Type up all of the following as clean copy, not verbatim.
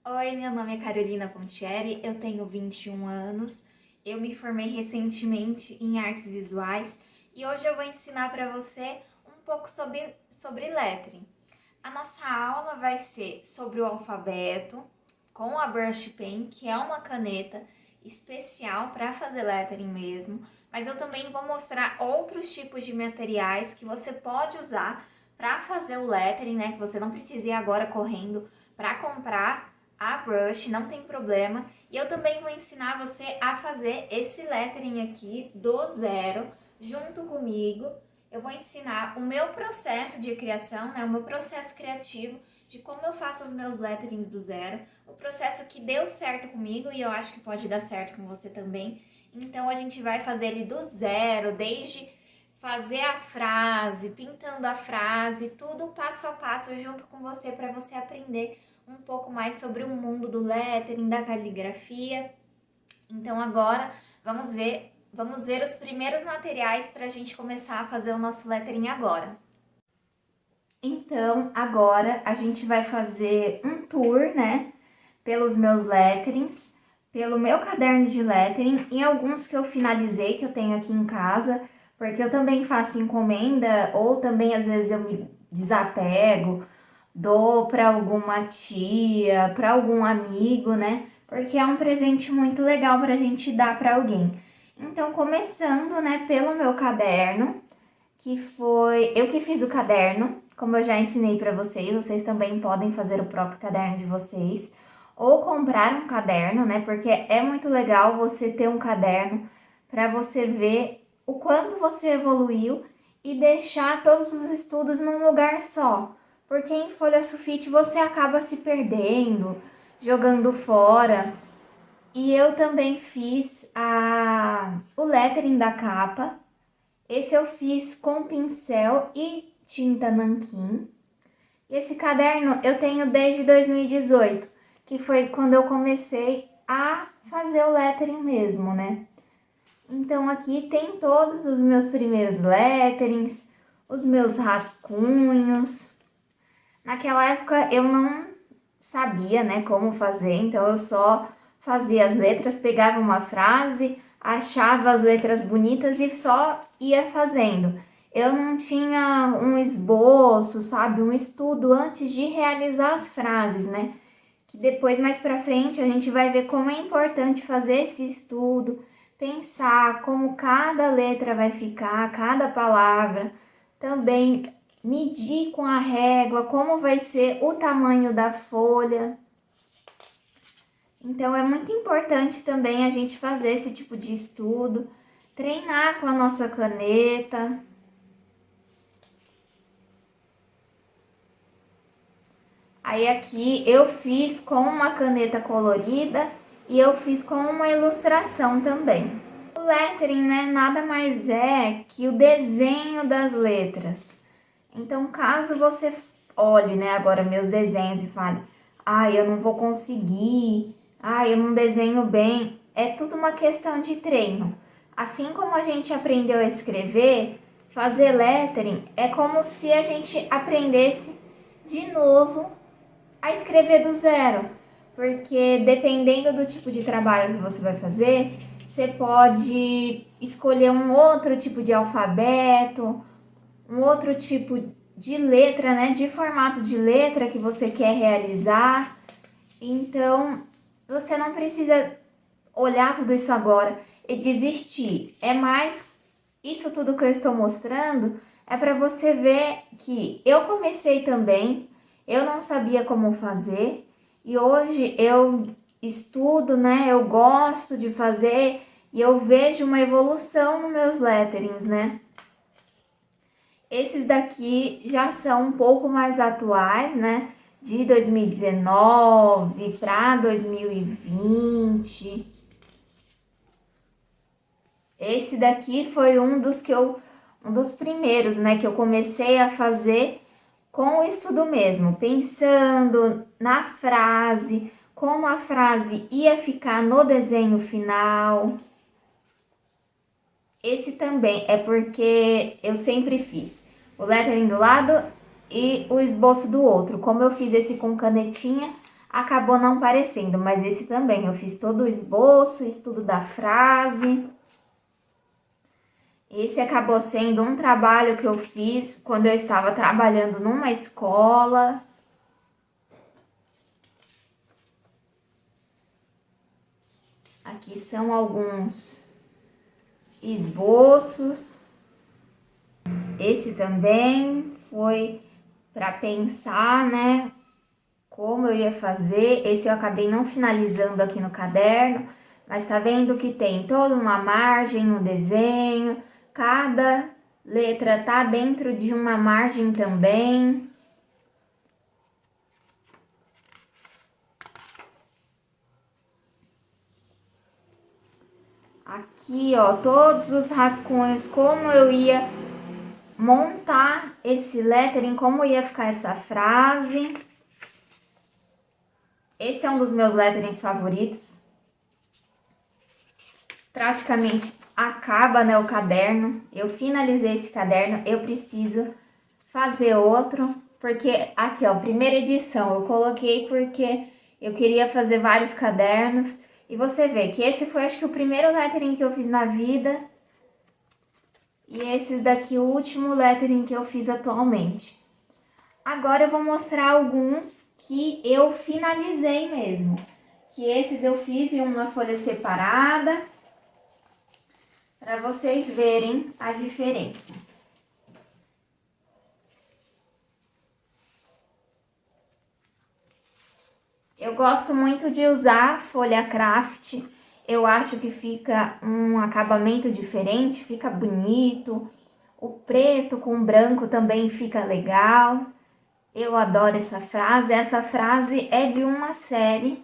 Oi, meu nome é Carolina Pontieri, eu tenho 21 anos, eu me formei recentemente em artes visuais e hoje eu vou ensinar para você um pouco sobre lettering. A nossa aula vai ser sobre o alfabeto com a Brush Pen, que é uma caneta especial para fazer lettering mesmo, mas eu também vou mostrar outros tipos de materiais que você pode usar para fazer o lettering, né? Que você não precisa ir agora correndo para comprar a brush, não tem problema. E eu também vou ensinar você a fazer esse lettering aqui do zero, junto comigo. Eu vou ensinar o meu processo de criação, né, o meu processo criativo, de como eu faço os meus letterings do zero, o processo que deu certo comigo e eu acho que pode dar certo com você também. Então a gente vai fazer ele do zero, desde fazer a frase, pintando a frase, tudo passo a passo junto com você para você aprender um pouco mais sobre o mundo do lettering, da caligrafia. Então agora vamos ver os primeiros materiais para a gente começar a fazer o nosso lettering agora. Então agora a gente vai fazer um tour, né, pelos meus letterings, pelo meu caderno de lettering e alguns que eu finalizei, que eu tenho aqui em casa, porque eu também faço encomenda ou também às vezes eu me desapego, dou para alguma tia, para algum amigo, né? Porque é um presente muito legal para a gente dar para alguém. Então, começando, né, pelo meu caderno, que foi eu que fiz o caderno, como eu já ensinei para vocês, vocês também podem fazer o próprio caderno de vocês ou comprar um caderno, né? Porque é muito legal você ter um caderno para você ver o quanto você evoluiu e deixar todos os estudos num lugar só. Porque em folha sulfite você acaba se perdendo, jogando fora. E eu também fiz o lettering da capa. Esse eu fiz com pincel e tinta nanquim. Esse caderno eu tenho desde 2018, que foi quando eu comecei a fazer o lettering mesmo, né? Então aqui tem todos os meus primeiros letterings, os meus rascunhos. Naquela época eu não sabia, né, como fazer, então eu só fazia as letras, pegava uma frase, achava as letras bonitas e só ia fazendo. Eu não tinha um esboço, sabe, um estudo antes de realizar as frases, né? Que depois, mais pra frente, a gente vai ver como é importante fazer esse estudo, pensar como cada letra vai ficar, cada palavra, também medir com a régua como vai ser o tamanho da folha. Então é muito importante também a gente fazer esse tipo de estudo, treinar com a nossa caneta. Aí aqui eu fiz com uma caneta colorida e eu fiz com uma ilustração também. O lettering, né, nada mais é que o desenho das letras. Então, caso você olhe, né, agora meus desenhos e fale, eu não vou conseguir, eu não desenho bem, é tudo uma questão de treino. Assim como a gente aprendeu a escrever, fazer lettering é como se a gente aprendesse de novo a escrever do zero, porque dependendo do tipo de trabalho que você vai fazer, você pode escolher um outro tipo de alfabeto, um outro tipo de letra, né, de formato de letra que você quer realizar. Então, você não precisa olhar tudo isso agora e desistir. É mais isso tudo que eu estou mostrando é para você ver que eu comecei também, eu não sabia como fazer e hoje eu estudo, né? Eu gosto de fazer e eu vejo uma evolução nos meus letterings, né? Esses daqui já são um pouco mais atuais, né? De 2019 para 2020. Esse daqui foi um dos primeiros, né, que eu comecei a fazer com o estudo mesmo, pensando na frase, como a frase ia ficar no desenho final. Esse também é porque eu sempre fiz o lettering do lado e o esboço do outro. Como eu fiz esse com canetinha, acabou não parecendo, mas esse também, eu fiz todo o esboço, estudo da frase. Esse acabou sendo um trabalho que eu fiz quando eu estava trabalhando numa escola. Aqui são alguns esboços. Esse também foi para pensar, né, como eu ia fazer. Esse eu acabei não finalizando aqui no caderno, mas tá vendo que tem toda uma margem, um desenho, cada letra tá dentro de uma margem também. Aqui, ó, todos os rascunhos, como eu ia montar esse lettering, como ia ficar essa frase. Esse é um dos meus letterings favoritos. Praticamente acaba, né, o caderno. Eu finalizei esse caderno, eu preciso fazer outro, porque aqui, ó, primeira edição eu coloquei porque eu queria fazer vários cadernos. E você vê que esse foi, acho que, o primeiro lettering que eu fiz na vida. E esse daqui, o último lettering que eu fiz atualmente. Agora eu vou mostrar alguns que eu finalizei mesmo. Que esses eu fiz em uma folha separada, para vocês verem a diferença. Eu gosto muito de usar folha craft. Eu acho que fica um acabamento diferente, fica bonito. O preto com branco também fica legal. Eu adoro essa frase. Essa frase é de uma série,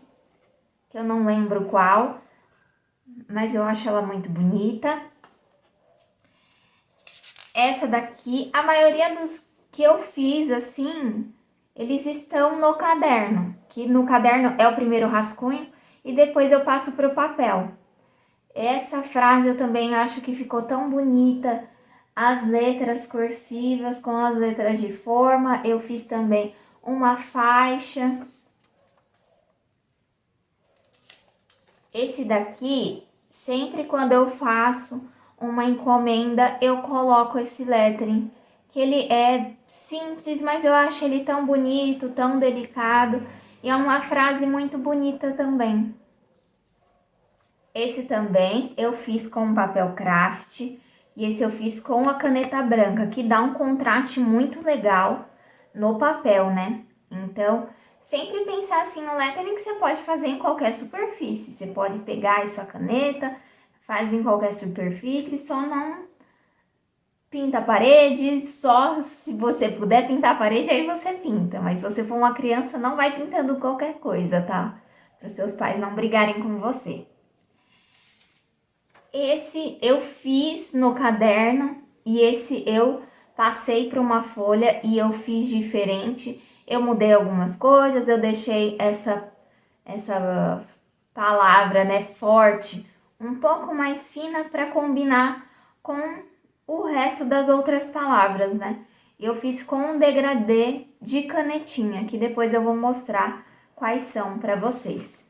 que eu não lembro qual, mas eu acho ela muito bonita. Essa daqui, a maioria dos que eu fiz, assim, eles estão no caderno. Que no caderno é o primeiro rascunho e depois eu passo para o papel. Essa frase eu também acho que ficou tão bonita. As letras cursivas com as letras de forma. Eu fiz também uma faixa. Esse daqui, sempre quando eu faço uma encomenda, eu coloco esse lettering. Que ele é simples, mas eu acho ele tão bonito, tão delicado. E é uma frase muito bonita também. Esse também eu fiz com papel craft e esse eu fiz com a caneta branca, que dá um contraste muito legal no papel, né? Então, sempre pensar assim no lettering que você pode fazer em qualquer superfície. Você pode pegar essa caneta, faz em qualquer superfície, só não pinta a parede, só se você puder pintar a parede, aí você pinta. Mas se você for uma criança, não vai pintando qualquer coisa, tá? Para os seus pais não brigarem com você. Esse eu fiz no caderno e esse eu passei para uma folha e eu fiz diferente. Eu mudei algumas coisas, eu deixei essa palavra, né, forte, um pouco mais fina para combinar com o resto das outras palavras, né? Eu fiz com um degradê de canetinha, que depois eu vou mostrar quais são para vocês.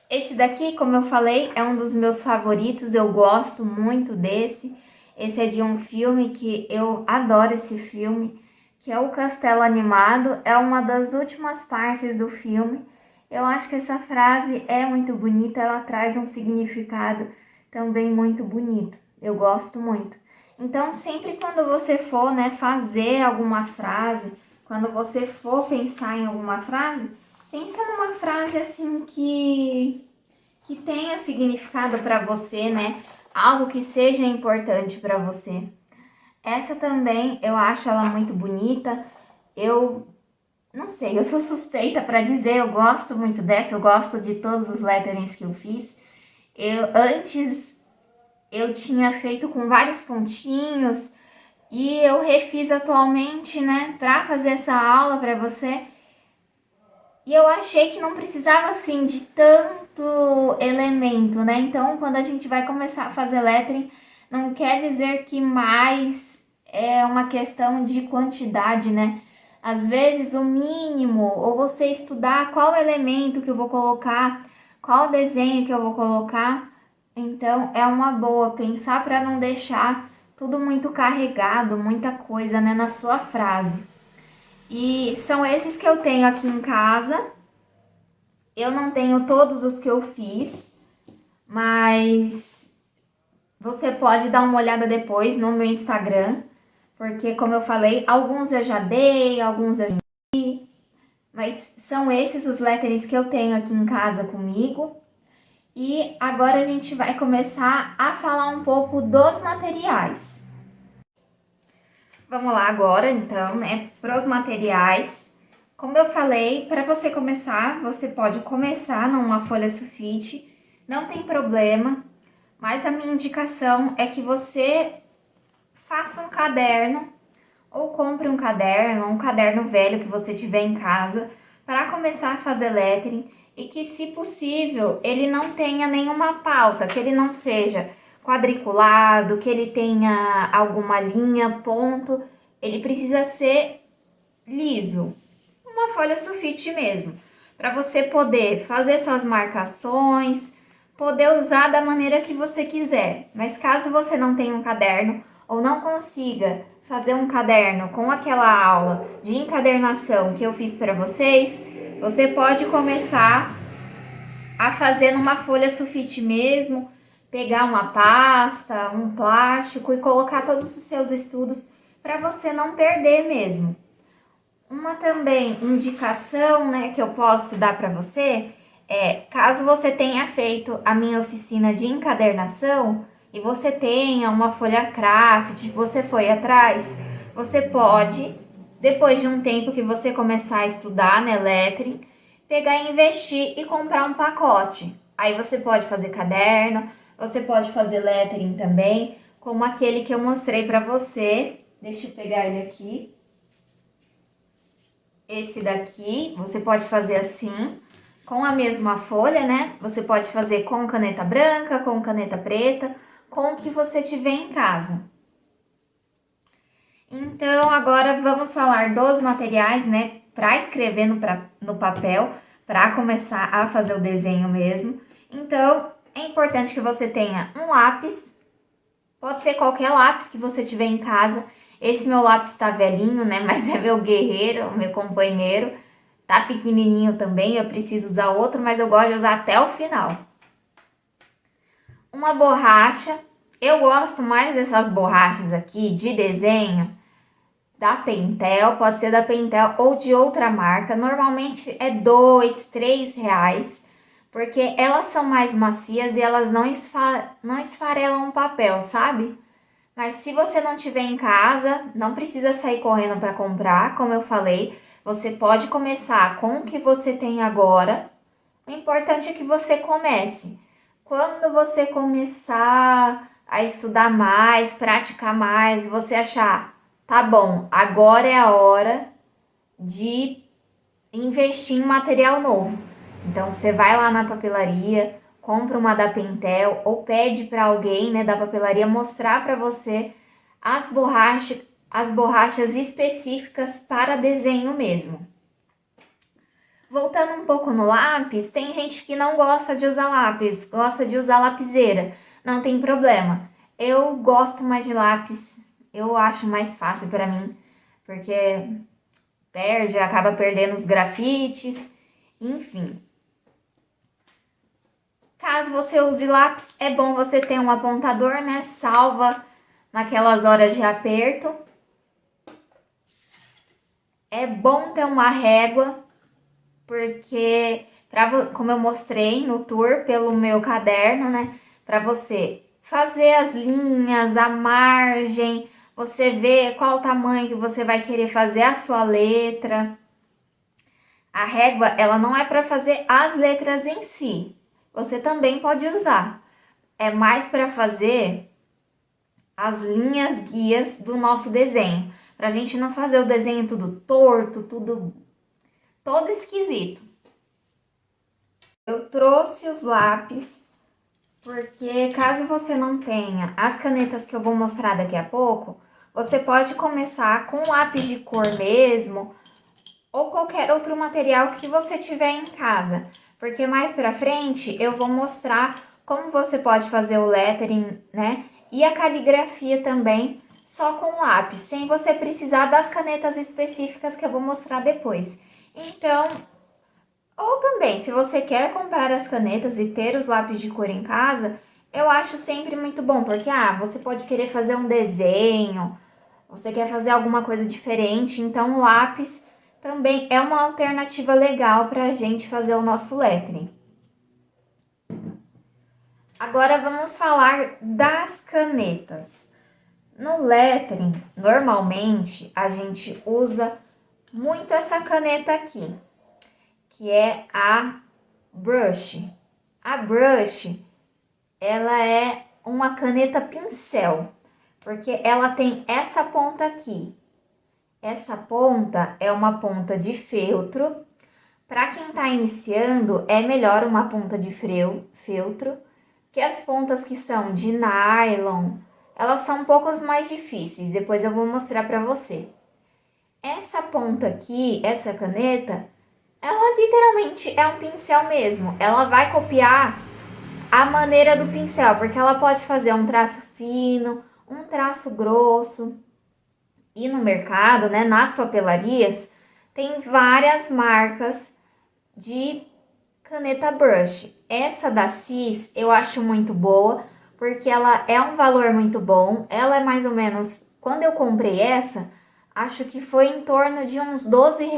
Esse daqui, como eu falei, é um dos meus favoritos, eu gosto muito desse. Esse é de um filme que eu adoro esse filme, que é o Castelo Animado, é uma das últimas partes do filme. Eu acho que essa frase é muito bonita, ela traz um significado também muito bonito. Eu gosto muito. Então, sempre quando você for, né, fazer alguma frase, quando você for pensar em alguma frase, pensa numa frase assim que tenha significado para você, né? Algo que seja importante para você. Essa também eu acho ela muito bonita. Eu não sei, eu sou suspeita para dizer, eu gosto muito dessa, eu gosto de todos os letterings que eu fiz. Antes eu tinha feito com vários pontinhos e eu refiz atualmente, né, para fazer essa aula para você. E eu achei que não precisava, assim, de tanto elemento, né? Então, quando a gente vai começar a fazer lettering, não quer dizer que mais é uma questão de quantidade, né? Às vezes o mínimo, ou você estudar qual elemento que eu vou colocar, qual desenho que eu vou colocar. Então é uma boa pensar para não deixar tudo muito carregado, muita coisa, né, na sua frase. E são esses que eu tenho aqui em casa. Eu não tenho todos os que eu fiz, mas você pode dar uma olhada depois no meu Instagram, porque como eu falei, alguns eu já dei, alguns eu já vi, mas são esses os letterings que eu tenho aqui em casa comigo. E agora a gente vai começar a falar um pouco dos materiais. Vamos lá agora, então, né, para os materiais. Como eu falei, para você começar, você pode começar numa folha sulfite, não tem problema, mas a minha indicação é que você faça um caderno ou compre um caderno velho que você tiver em casa, para começar a fazer lettering e que, se possível, ele não tenha nenhuma pauta, que ele não seja quadriculado, que ele tenha alguma linha, ponto. Ele precisa ser liso, uma folha sulfite mesmo, para você poder fazer suas marcações, poder usar da maneira que você quiser. Mas caso você não tenha um caderno ou não consiga fazer um caderno com aquela aula de encadernação que eu fiz para vocês, você pode começar a fazer numa folha sulfite mesmo, pegar uma pasta, um plástico e colocar todos os seus estudos para você não perder mesmo. Uma também indicação, né, que eu posso dar para você é, caso você tenha feito a minha oficina de encadernação e você tenha uma folha craft, você foi atrás, você pode, depois de um tempo que você começar a estudar, né, lettering, pegar e investir e comprar um pacote. Aí você pode fazer caderno, você pode fazer lettering também, como aquele que eu mostrei para você. Deixa eu pegar ele aqui. Esse daqui, você pode fazer assim, com a mesma folha, né? Você pode fazer com caneta branca, com caneta preta, com o que você tiver em casa. Então, agora vamos falar dos materiais, né? Para escrever no papel, para começar a fazer o desenho mesmo. Então, é importante que você tenha um lápis, pode ser qualquer lápis que você tiver em casa. Esse meu lápis tá velhinho, né? Mas é meu guerreiro, meu companheiro. Tá pequenininho também, eu preciso usar outro, mas eu gosto de usar até o final. Uma borracha. Eu gosto mais dessas borrachas aqui de desenho da Pentel, pode ser da Pentel ou de outra marca. Normalmente é R$ 2, R$ 3, porque elas são mais macias e elas não esfarelam o papel, sabe? Mas se você não tiver em casa, não precisa sair correndo para comprar, como eu falei, você pode começar com o que você tem agora. O importante é que você comece. Quando você começar a estudar mais, praticar mais, você achar, tá bom, agora é a hora de investir em material novo. Então você vai lá na papelaria, compra uma da Pentel ou pede para alguém, né, da papelaria mostrar para você as borrachas específicas para desenho mesmo. Voltando um pouco no lápis, tem gente que não gosta de usar lápis, gosta de usar lapiseira. Não tem problema. Eu gosto mais de lápis, eu acho mais fácil para mim, porque acaba perdendo os grafites, enfim. Caso você use lápis, é bom você ter um apontador, né? Salva naquelas horas de aperto. É bom ter uma régua, porque, como eu mostrei no tour pelo meu caderno, né? Para você fazer as linhas, a margem, você ver qual o tamanho que você vai querer fazer a sua letra. A régua, ela não é para fazer as letras em si. Você também pode usar. É mais para fazer as linhas guias do nosso desenho. Para a gente não fazer o desenho tudo torto, todo esquisito. Eu trouxe os lápis, porque caso você não tenha as canetas que eu vou mostrar daqui a pouco, você pode começar com lápis de cor mesmo, ou qualquer outro material que você tiver em casa, porque mais pra frente eu vou mostrar como você pode fazer o lettering, né? E a caligrafia também, só com lápis, sem você precisar das canetas específicas que eu vou mostrar depois. Então, ou também, se você quer comprar as canetas e ter os lápis de cor em casa, eu acho sempre muito bom, porque você pode querer fazer um desenho, você quer fazer alguma coisa diferente, então o lápis também é uma alternativa legal para a gente fazer o nosso lettering. Agora vamos falar das canetas. No lettering, normalmente a gente usa muito essa caneta aqui, que é a brush. A brush, ela é uma caneta pincel, porque ela tem essa ponta aqui. Essa ponta é uma ponta de feltro. Para quem está iniciando, é melhor uma ponta de feltro, que as pontas que são de nylon, elas são um pouco mais difíceis. Depois eu vou mostrar para você. Essa ponta aqui, essa caneta, ela literalmente é um pincel mesmo. Ela vai copiar a maneira do pincel, porque ela pode fazer um traço fino, um traço grosso. E no mercado, né, nas papelarias, tem várias marcas de caneta brush. Essa da Cis eu acho muito boa, porque ela é um valor muito bom. Ela é mais ou menos, quando eu comprei essa, acho que foi em torno de uns R$ 12.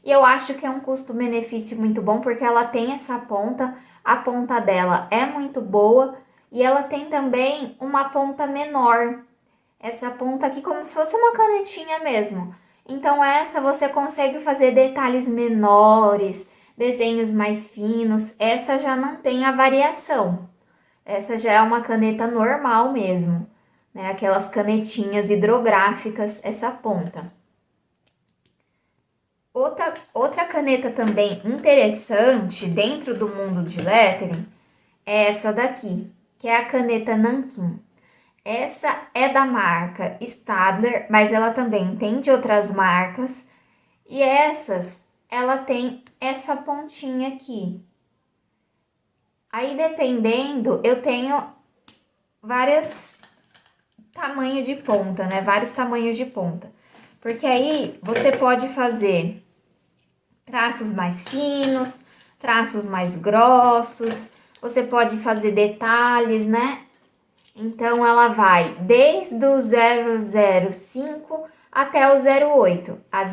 E eu acho que é um custo-benefício muito bom, porque ela tem essa ponta, a ponta dela é muito boa. E ela tem também uma ponta menor, essa ponta aqui como se fosse uma canetinha mesmo. Então essa você consegue fazer detalhes menores, desenhos mais finos. Essa já não tem a variação. Essa já é uma caneta normal mesmo, né? Aquelas canetinhas hidrográficas, essa ponta. Outra caneta também interessante dentro do mundo de lettering é essa daqui, que é a caneta Nankin. Essa é da marca Staedtler, mas ela também tem de outras marcas. E ela tem essa pontinha aqui. Aí, dependendo, eu tenho vários tamanhos de ponta, né? Vários tamanhos de ponta. Porque aí você pode fazer traços mais finos, traços mais grossos. Você pode fazer detalhes, né? Então, ela vai desde o 005 até o 08. A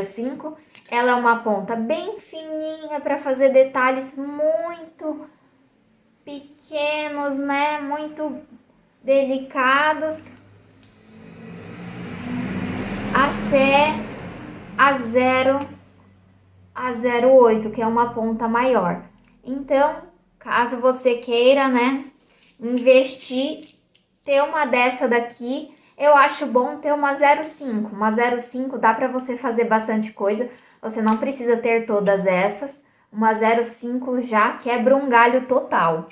005, ela é uma ponta bem fininha para fazer detalhes muito pequenos, né? Muito delicados. Até a 08, que é uma ponta maior. Então, caso você queira, né, investir, ter uma dessa daqui, eu acho bom ter uma 05. Uma 05 dá para você fazer bastante coisa, você não precisa ter todas essas. Uma 05 já quebra um galho total.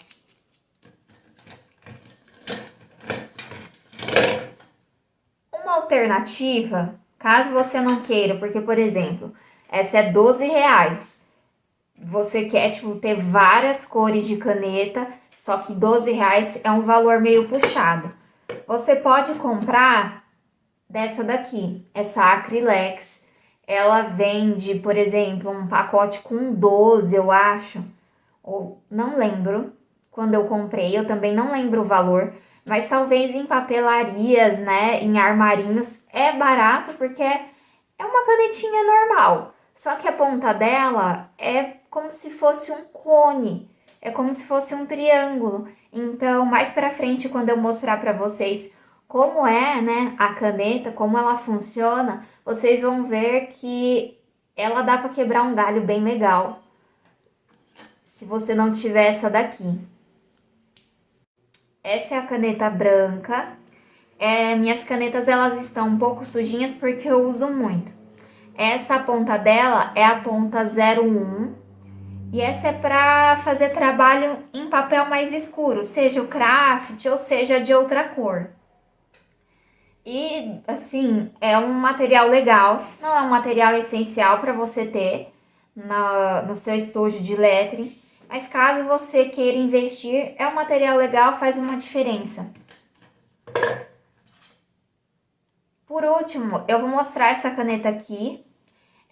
Uma alternativa, caso você não queira, porque, por exemplo, essa é R$ 12. Você quer, tipo, ter várias cores de caneta, só que R$ 12 é um valor meio puxado. Você pode comprar dessa daqui, essa Acrylex. Ela vende, por exemplo, um pacote com 12, eu acho. Ou não lembro quando eu comprei, eu também não lembro o valor. Mas talvez em papelarias, né, em armarinhos, é barato porque é uma canetinha normal. Só que a ponta dela é como se fosse um cone, é como se fosse um triângulo. Então, mais pra frente, quando eu mostrar pra vocês como é, né, a caneta, como ela funciona, vocês vão ver que ela dá pra quebrar um galho bem legal, se você não tiver essa daqui. Essa é a caneta branca. Minhas canetas, elas estão um pouco sujinhas porque eu uso muito. Essa ponta dela é a ponta 01. E essa é para fazer trabalho em papel mais escuro, seja o craft ou seja de outra cor. E, assim, é um material legal, não é um material essencial para você ter no seu estojo de lettering, mas caso você queira investir, é um material legal, faz uma diferença. Por último, eu vou mostrar essa caneta aqui.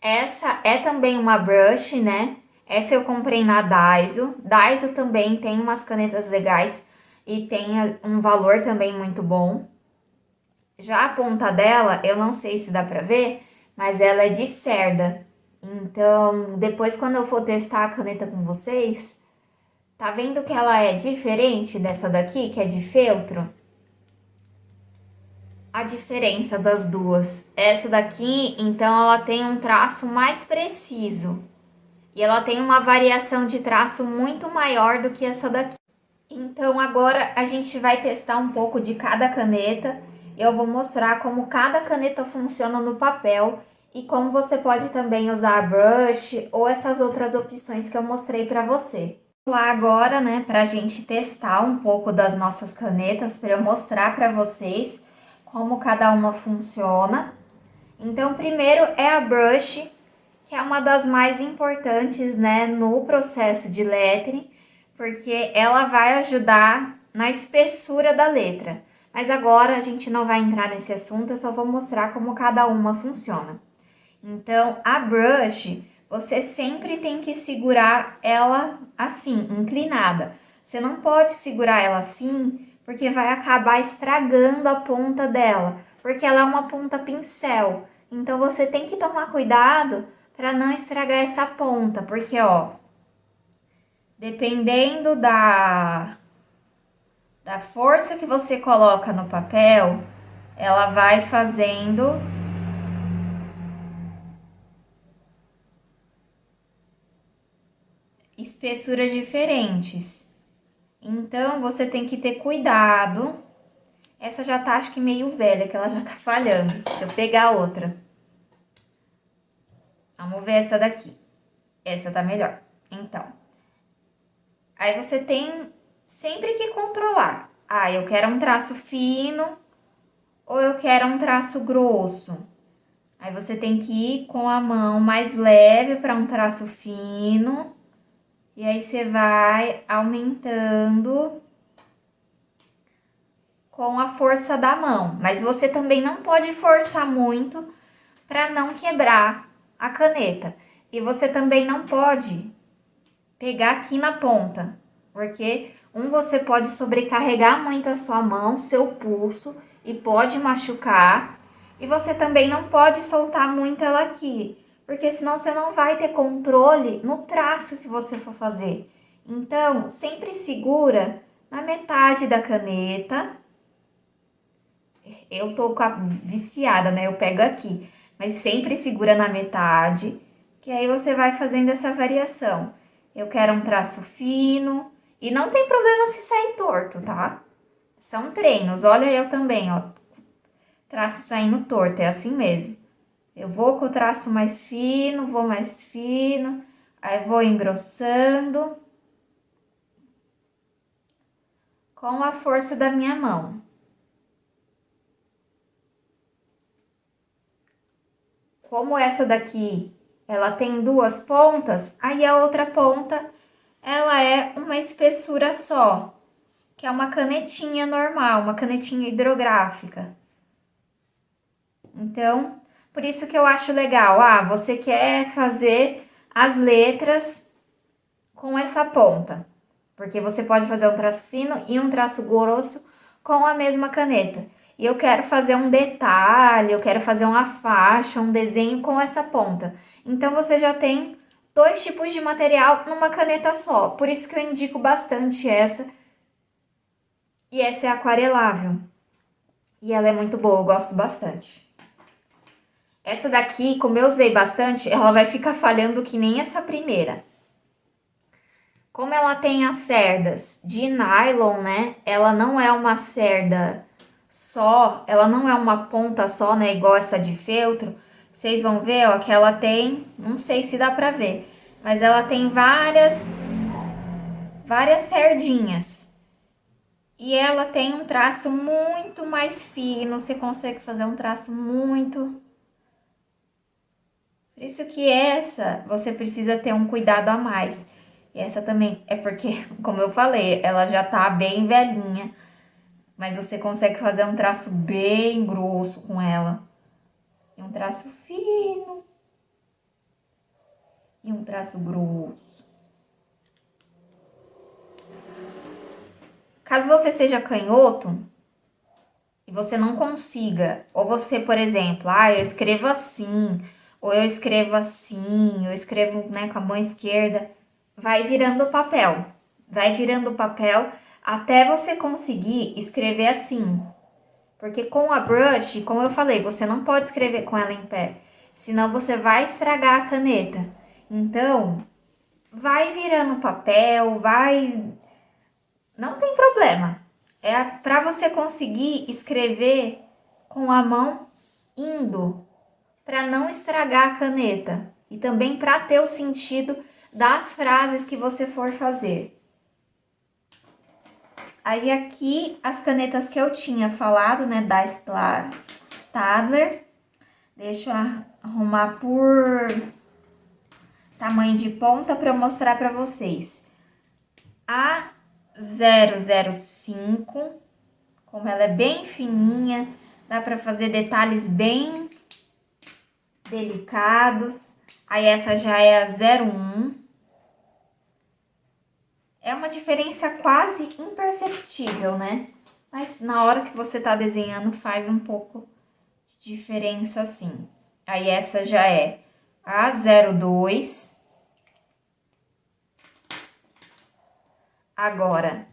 Essa é também uma brush, né? Essa eu comprei na Daiso. Daiso também tem umas canetas legais e tem um valor também muito bom. Já a ponta dela, eu não sei se dá pra ver, mas ela é de cerda. Então, depois quando eu for testar a caneta com vocês, tá vendo que ela é diferente dessa daqui, que é de feltro? A diferença das duas. Essa daqui, então, ela tem um traço mais preciso. E ela tem uma variação de traço muito maior do que essa daqui. Então agora a gente vai testar um pouco de cada caneta. Eu vou mostrar como cada caneta funciona no papel e como você pode também usar a brush ou essas outras opções que eu mostrei para você. Vou lá agora, né, para a gente testar um pouco das nossas canetas, para eu mostrar para vocês como cada uma funciona. Então, primeiro é a brush, que é uma das mais importantes, né, no processo de lettering, porque ela vai ajudar na espessura da letra. Mas agora a gente não vai entrar nesse assunto, eu só vou mostrar como cada uma funciona. Então, a brush, você sempre tem que segurar ela assim, inclinada. Você não pode segurar ela assim, porque vai acabar estragando a ponta dela, porque ela é uma ponta pincel. Então, você tem que tomar cuidado para não estragar essa ponta, porque ó, dependendo da força que você coloca no papel, ela vai fazendo espessuras diferentes. Então, você tem que ter cuidado. Essa já tá, acho que meio velha, que ela já tá falhando. Deixa eu pegar outra. Vamos ver essa daqui. Essa tá melhor. Então, aí você tem sempre que controlar. Ah, eu quero um traço fino ou eu quero um traço grosso. Aí você tem que ir com a mão mais leve para um traço fino. E aí você vai aumentando com a força da mão. Mas você também não pode forçar muito para não quebrar a caneta. E você também não pode pegar aqui na ponta, porque você pode sobrecarregar muito a sua mão, seu pulso, e pode machucar. E você também não pode soltar muito ela aqui, porque senão você não vai ter controle no traço que você for fazer. Então, sempre segura na metade da caneta. Eu tô viciada, né? Eu pego aqui, mas sempre segura na metade, que aí você vai fazendo essa variação. Eu quero um traço fino e não tem problema se sair torto, tá? São treinos. Olha eu também, ó. Traço saindo torto, é assim mesmo. Eu vou com o traço mais fino, aí vou engrossando com a força da minha mão. Como essa daqui, ela tem duas pontas, aí a outra ponta, ela é uma espessura só, que é uma canetinha normal, uma canetinha hidrográfica. Então, por isso que eu acho legal. Ah, você quer fazer as letras com essa ponta, porque você pode fazer um traço fino e um traço grosso com a mesma caneta. E eu quero fazer um detalhe, eu quero fazer uma faixa, um desenho com essa ponta. Então, você já tem dois tipos de material numa caneta só. Por isso que eu indico bastante essa. E essa é aquarelável. E ela é muito boa, eu gosto bastante. Essa daqui, como eu usei bastante, ela vai ficar falhando que nem essa primeira. Como ela tem as cerdas de nylon, né? Ela não é uma cerda só, ela não é uma ponta só, né? Igual essa de feltro. Vocês vão ver, ó, que ela tem, não sei se dá pra ver, mas ela tem várias cerdinhas. E ela tem um traço muito mais fino, você consegue fazer um traço muito... Por isso que essa, você precisa ter um cuidado a mais. E essa também é porque, como eu falei, ela já tá bem velhinha. Mas você consegue fazer um traço bem grosso com ela. E um traço fino. E um traço grosso. Caso você seja canhoto e você não consiga, ou você, por exemplo, eu escrevo assim, ou eu escrevo assim, eu escrevo, né, com a mão esquerda, vai virando o papel. Vai virando o papel até você conseguir escrever assim. Porque com a brush, como eu falei, você não pode escrever com ela em pé, senão você vai estragar a caneta. Então, vai virando papel, vai... Não tem problema. É para você conseguir escrever com a mão indo, para não estragar a caneta. E também para ter o sentido das frases que você for fazer. Aí aqui as canetas que eu tinha falado, né, da Staedtler. Deixa eu arrumar por tamanho de ponta para eu mostrar para vocês. A 005, como ela é bem fininha, dá para fazer detalhes bem delicados. Aí essa já é a 01. É uma diferença quase imperceptível, né? Mas na hora que você tá desenhando faz um pouco de diferença sim. Aí essa já é a 02. Agora,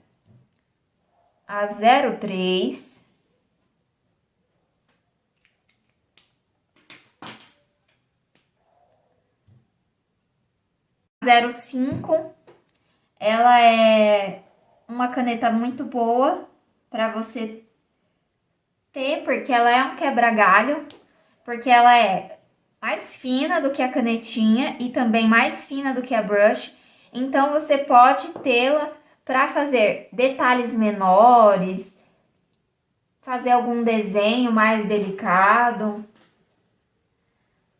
a 03. A 05. Ela é uma caneta muito boa para você ter, porque ela é um quebra-galho, porque ela é mais fina do que a canetinha e também mais fina do que a brush. Então, você pode tê-la para fazer detalhes menores, fazer algum desenho mais delicado.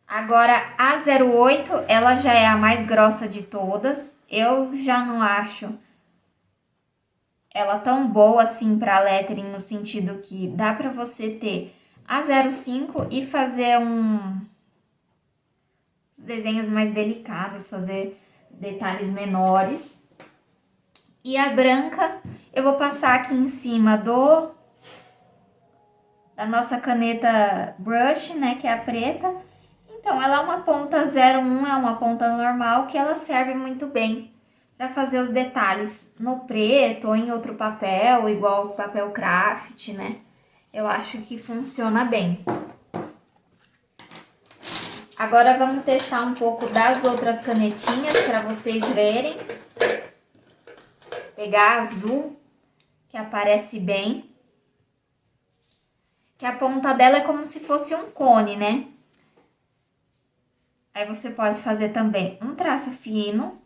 Agora, a 08, ela já é a mais grossa de todas. Eu já não acho ela tão boa assim para lettering, no sentido que dá para você ter a 05 e fazer desenhos mais delicados, fazer detalhes menores. E a branca eu vou passar aqui em cima da nossa caneta brush, né, que é a preta. Então, ela é uma ponta 01, é uma ponta normal que ela serve muito bem para fazer os detalhes no preto ou em outro papel, igual o papel craft, né? Eu acho que funciona bem. Agora vamos testar um pouco das outras canetinhas para vocês verem. Pegar a azul, que aparece bem. Que a ponta dela é como se fosse um cone, né? Aí você pode fazer também um traço fino.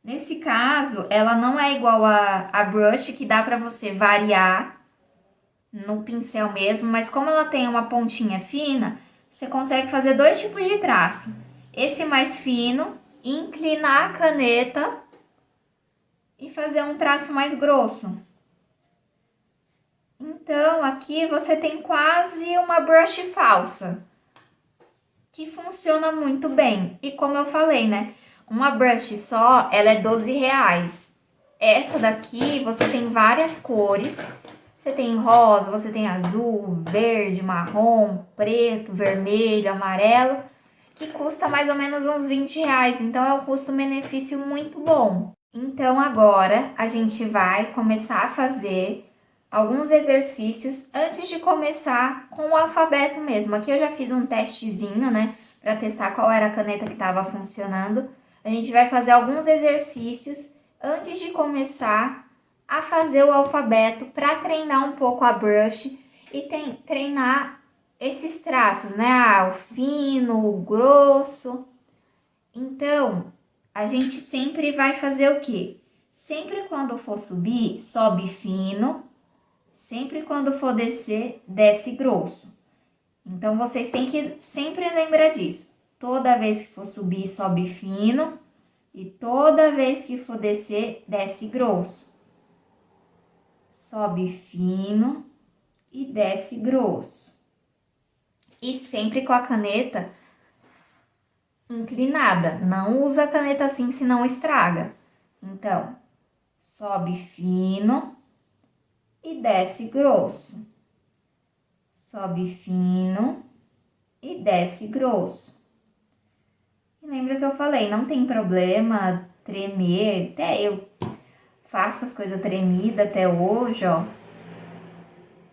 Nesse caso, ela não é igual a brush, que dá para você variar no pincel mesmo, mas como ela tem uma pontinha fina, você consegue fazer dois tipos de traço. Esse mais fino, inclinar a caneta e fazer um traço mais grosso. Então, aqui você tem quase uma brush falsa, que funciona muito bem. E como eu falei, né? Uma brush só, ela é R$12. Essa daqui, você tem várias cores. Você tem rosa, você tem azul, verde, marrom, preto, vermelho, amarelo, que custa mais ou menos uns R$20. Então, é um custo-benefício muito bom. Então, agora, a gente vai começar a fazer alguns exercícios antes de começar com o alfabeto mesmo. Aqui eu já fiz um testezinho, né, para testar qual era a caneta que estava funcionando. A gente vai fazer alguns exercícios antes de começar a fazer o alfabeto para treinar um pouco a brush e treinar esses traços, né, o fino, o grosso. Então, a gente sempre vai fazer o quê? Sempre quando for subir, sobe fino. Sempre quando for descer, desce grosso. Então, vocês têm que sempre lembrar disso. Toda vez que for subir, sobe fino. E toda vez que for descer, desce grosso. Sobe fino e desce grosso. E sempre com a caneta inclinada. Não usa a caneta assim, senão estraga. Então, sobe fino e desce grosso. Sobe fino e desce grosso. E lembra que eu falei, não tem problema tremer, até eu faço as coisas tremidas até hoje, ó.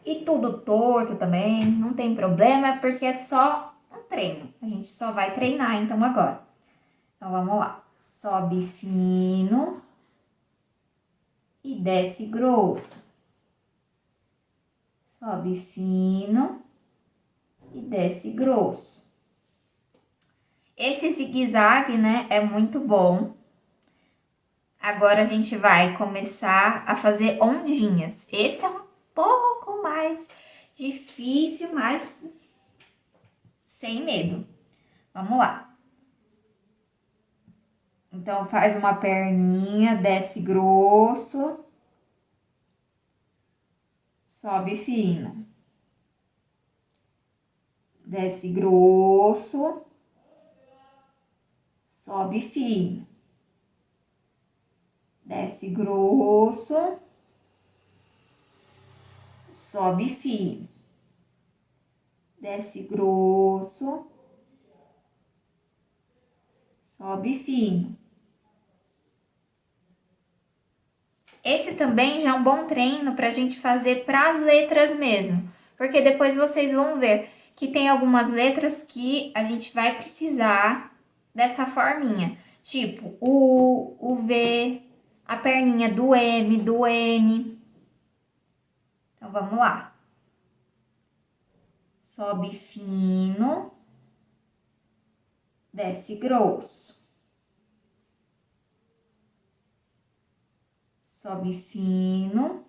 E tudo torto também, não tem problema, porque é só um treino. A gente só vai treinar então agora. Então vamos lá. Sobe fino e desce grosso. Sobe fino e desce grosso. Esse zigue-zague, né, é muito bom. Agora a gente vai começar a fazer ondinhas. Esse é um pouco mais difícil, mas sem medo. Vamos lá. Então, faz uma perninha, desce grosso, sobe fino. Desce grosso, sobe fino. Desce grosso, sobe fino. Desce grosso, sobe fino. Esse também já é um bom treino para a gente fazer para as letras mesmo, porque depois vocês vão ver que tem algumas letras que a gente vai precisar dessa forminha, tipo o V, a perninha do M, do N. Então vamos lá. Sobe fino, desce grosso. Sobe fino,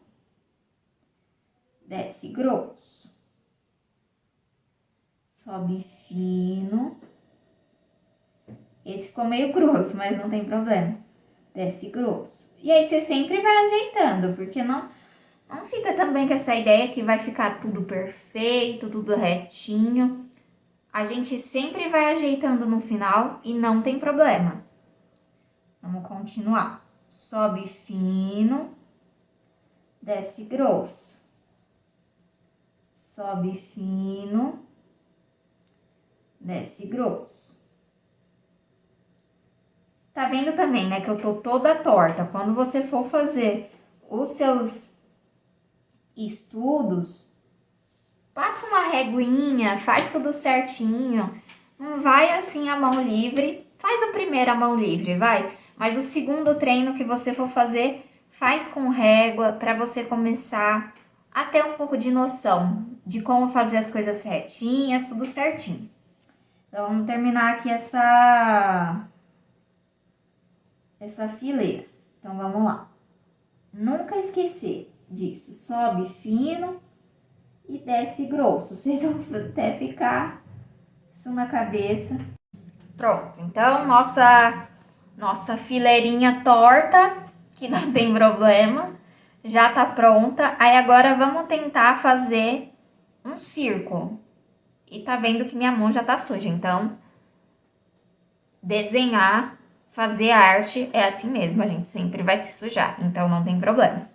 desce grosso. Sobe fino. Esse ficou meio grosso, mas não tem problema. Desce grosso. E aí você sempre vai ajeitando, porque não fica também com essa ideia que vai ficar tudo perfeito, tudo retinho. A gente sempre vai ajeitando no final e não tem problema. Vamos continuar. Sobe fino, desce grosso. Sobe fino, desce grosso. Tá vendo também, né, que eu tô toda torta. Quando você for fazer os seus estudos, passa uma reguinha, faz tudo certinho. Não vai assim a mão livre. Faz a primeira mão livre, vai. Mas o segundo treino que você for fazer, faz com régua para você começar a ter um pouco de noção de como fazer as coisas retinhas, tudo certinho. Então, vamos terminar aqui essa fileira. Então, vamos lá. Nunca esquecer disso. Sobe fino e desce grosso. Vocês vão até ficar isso na cabeça. Pronto. Então, nossa fileirinha torta, que não tem problema, já tá pronta. Aí, agora, vamos tentar fazer um círculo. E tá vendo que minha mão já tá suja. Então, desenhar, fazer arte é assim mesmo. A gente sempre vai se sujar. Então, não tem problema.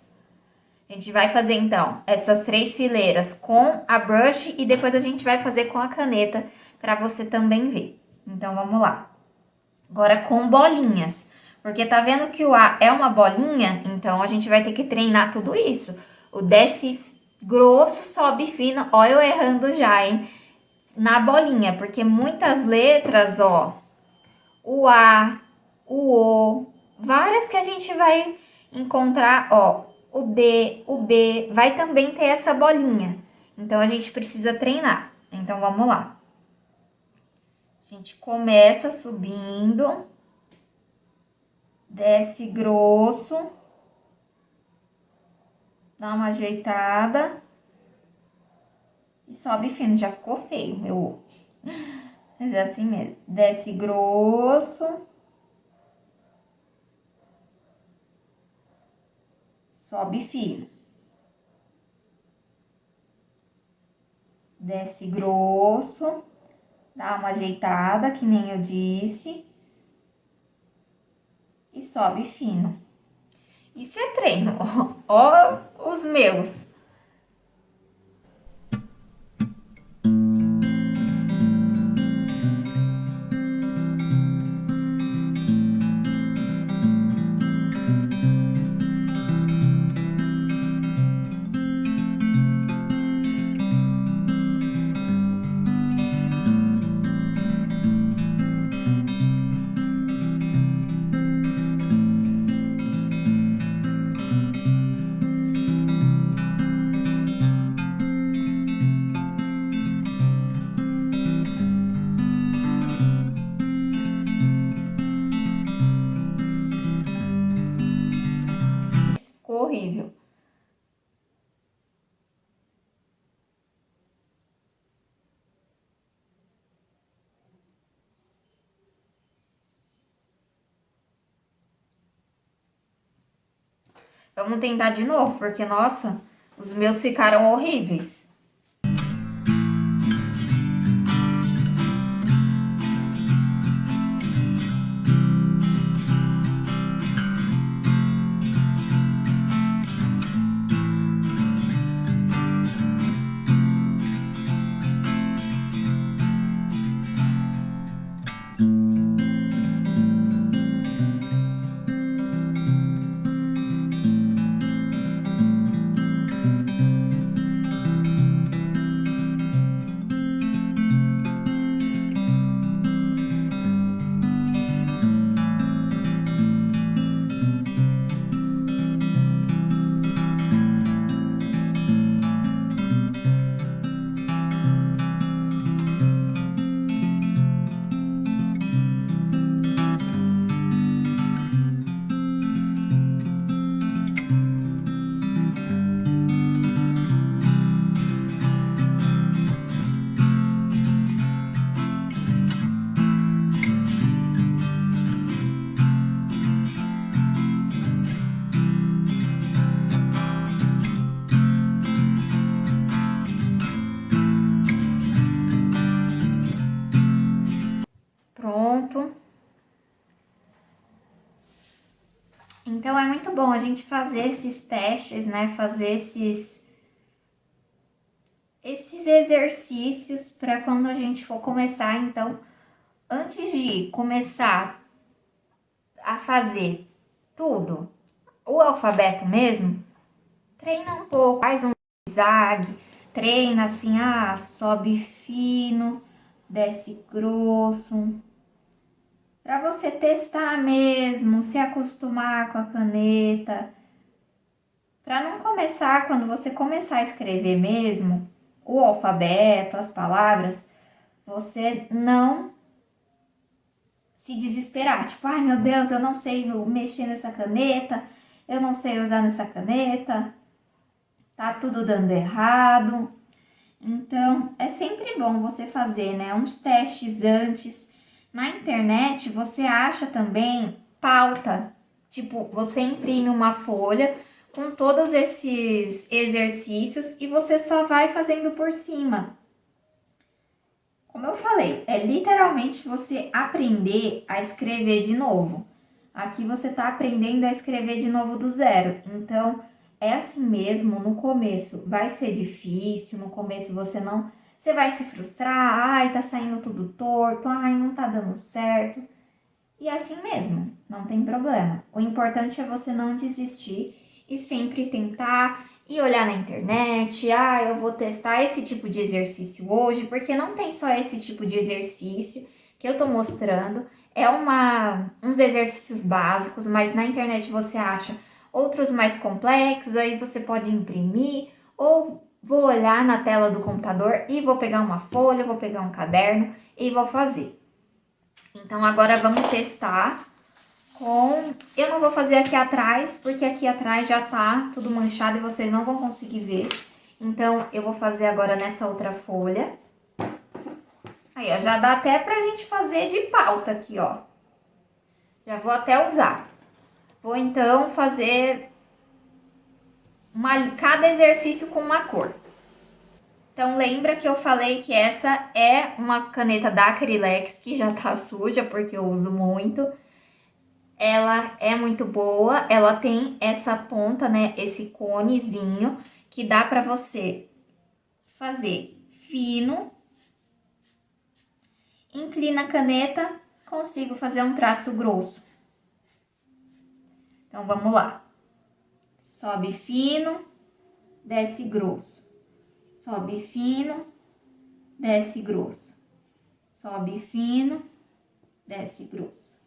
A gente vai fazer, então, essas 3 fileiras com a brush e depois a gente vai fazer com a caneta para você também ver. Então, vamos lá. Agora, com bolinhas. Porque tá vendo que o A é uma bolinha, então a gente vai ter que treinar tudo isso. O desce grosso, sobe fino. Ó, eu errando já, hein? Na bolinha, porque muitas letras, ó, o A, o O, várias que a gente vai encontrar, ó, o D, o B, vai também ter essa bolinha. Então, a gente precisa treinar. Então, vamos lá. A gente começa subindo, desce grosso, dá uma ajeitada e sobe fino. Já ficou feio, meu. Mas é assim mesmo. Desce grosso. Sobe fino. Desce grosso. Dá uma ajeitada, que nem eu disse. E sobe fino. Isso é treino. Ó, os meus. Isso ficou horrível. Vamos tentar de novo, porque, nossa, os meus ficaram horríveis. Pronto. Então, é muito bom a gente fazer esses testes, né? Fazer esses exercícios para quando a gente for começar. Então, antes de começar a fazer tudo, o alfabeto mesmo, treina um pouco, faz um zigue, treina assim, sobe fino, desce grosso, para você testar mesmo, se acostumar com a caneta, para não começar, quando você começar a escrever mesmo, o alfabeto, as palavras, você não se desesperar, tipo, ai meu Deus, eu não sei mexer nessa caneta, eu não sei usar nessa caneta, tá tudo dando errado. Então, é sempre bom você fazer, né, uns testes antes. Na internet, você acha também pauta. Tipo, você imprime uma folha com todos esses exercícios e você só vai fazendo por cima. Como eu falei, é literalmente você aprender a escrever de novo. Aqui você está aprendendo a escrever de novo do zero. Então, é assim mesmo, no começo vai ser difícil, no começo você vai se frustrar, ai, tá saindo tudo torto, ai, não tá dando certo. E é assim mesmo, não tem problema. O importante é você não desistir e sempre tentar e olhar na internet. Eu vou testar esse tipo de exercício hoje, porque não tem só esse tipo de exercício que eu tô mostrando. É uns exercícios básicos, mas na internet você acha outros mais complexos, aí você pode imprimir ou vou olhar na tela do computador e vou pegar uma folha, vou pegar um caderno e vou fazer. Então, agora vamos testar com... Eu não vou fazer aqui atrás, porque aqui atrás já tá tudo manchado e vocês não vão conseguir ver. Então, eu vou fazer agora nessa outra folha. Aí, ó, já dá até pra gente fazer de pauta aqui, ó. Já vou até usar. Vou, então, fazer cada exercício com uma cor. Então, lembra que eu falei que essa é uma caneta da Acrylex, que já tá suja, porque eu uso muito. Ela é muito boa, ela tem essa ponta, né, esse conezinho, que dá pra você fazer fino. Inclina a caneta, consigo fazer um traço grosso. Então, vamos lá. Sobe fino, desce grosso. Sobe fino, desce grosso. Sobe fino, desce grosso.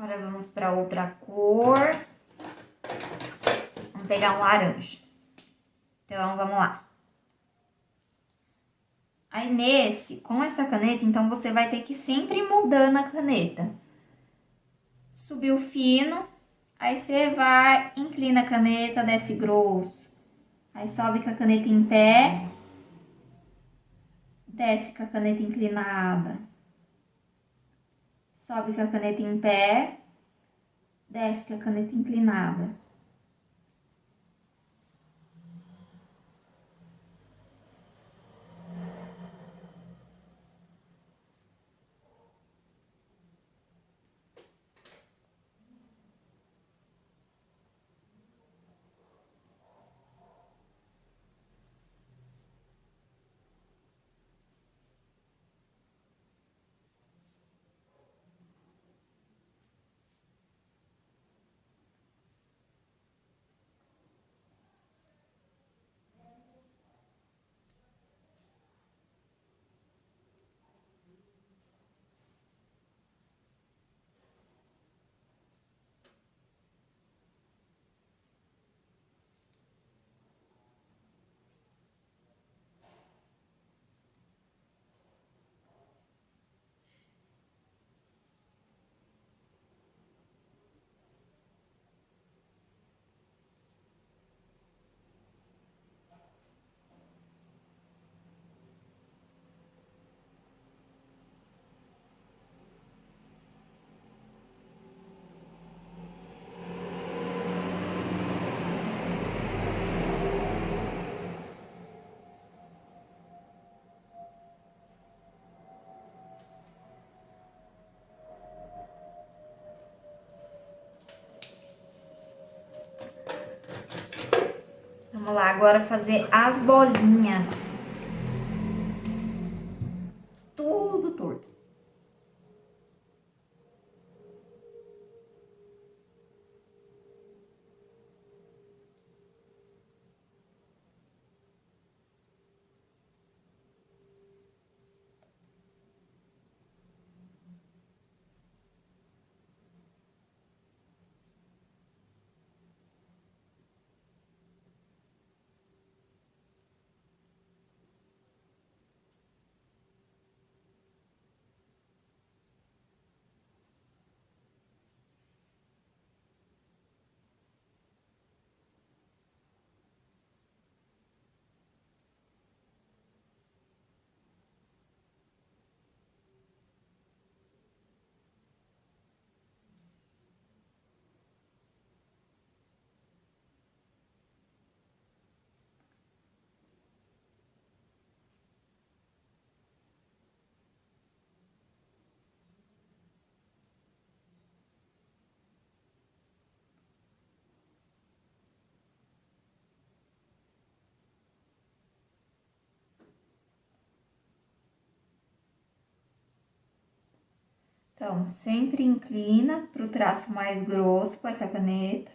Agora vamos para outra cor. Vamos pegar um laranja. Então, vamos lá. Aí, com essa caneta, então, você vai ter que sempre ir mudando a caneta. Subiu fino, aí você vai, inclina a caneta, desce grosso. Aí, sobe com a caneta em pé, desce com a caneta inclinada. Sobe com a caneta em pé, desce com a caneta inclinada. Vamos lá, agora fazer as bolinhas. Tudo torto. Então, sempre inclina para o traço mais grosso com essa caneta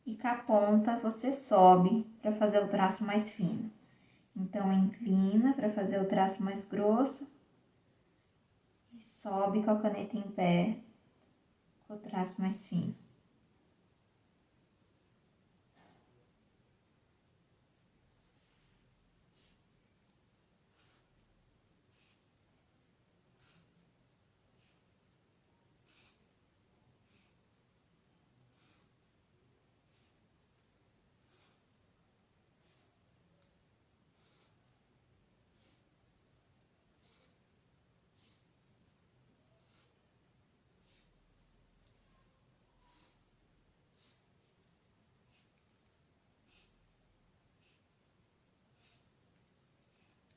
e com a ponta você sobe para fazer o traço mais fino. Então, inclina para fazer o traço mais grosso e sobe com a caneta em pé com o traço mais fino.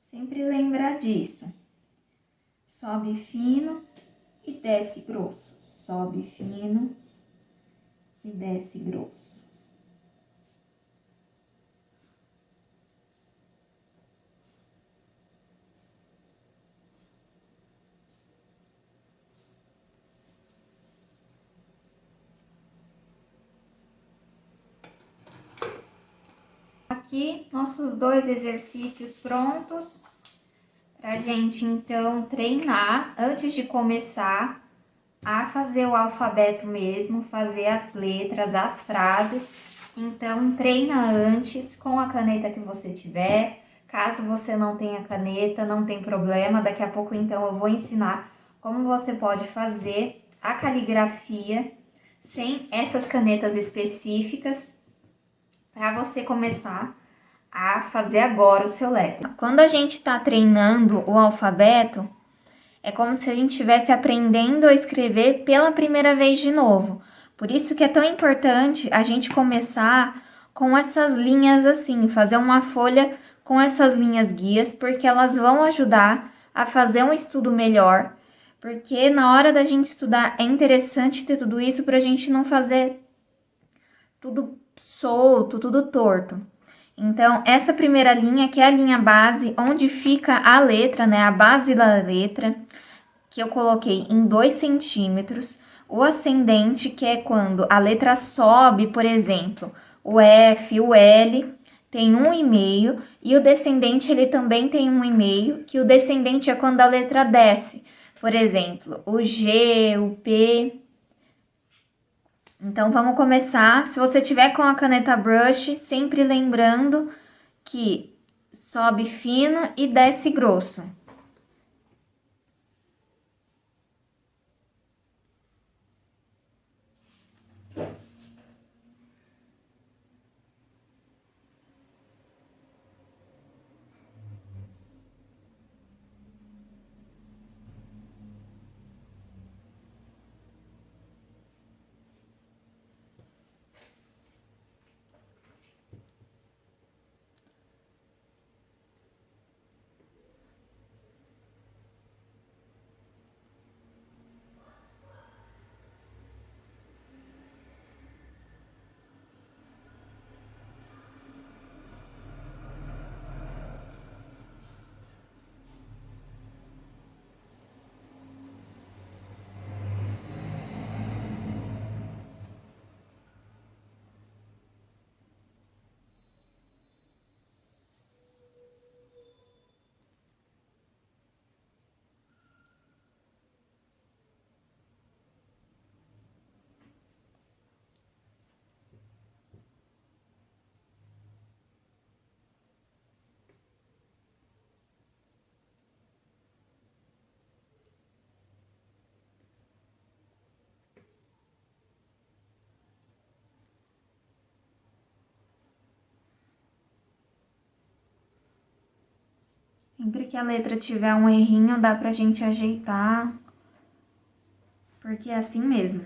Sempre lembrar disso. Sobe fino e desce grosso. Sobe fino e desce grosso. Aqui, nossos 2 exercícios prontos pra gente, então, treinar antes de começar a fazer o alfabeto mesmo, fazer as letras, as frases. Então, treina antes com a caneta que você tiver. Caso você não tenha caneta, não tem problema. Daqui a pouco, então, eu vou ensinar como você pode fazer a caligrafia sem essas canetas específicas para você começar a fazer agora o seu lettering. Quando a gente está treinando o alfabeto, é como se a gente estivesse aprendendo a escrever pela primeira vez de novo. Por isso que é tão importante a gente começar com essas linhas assim, fazer uma folha com essas linhas guias, porque elas vão ajudar a fazer um estudo melhor. Porque na hora da gente estudar é interessante ter tudo isso para a gente não fazer tudo solto, tudo torto. Então, essa primeira linha, que é a linha base, onde fica a letra, né, a base da letra, que eu coloquei em 2 centímetros. O ascendente, que é quando a letra sobe, por exemplo, o F, o L, tem 1,5, e o descendente, ele também tem 1,5, que o descendente é quando a letra desce. Por exemplo, o G, o P. Então, vamos começar. Se você tiver com a caneta brush, sempre lembrando que sobe fino e desce grosso. Sempre que a letra tiver um errinho, dá pra gente ajeitar, porque é assim mesmo.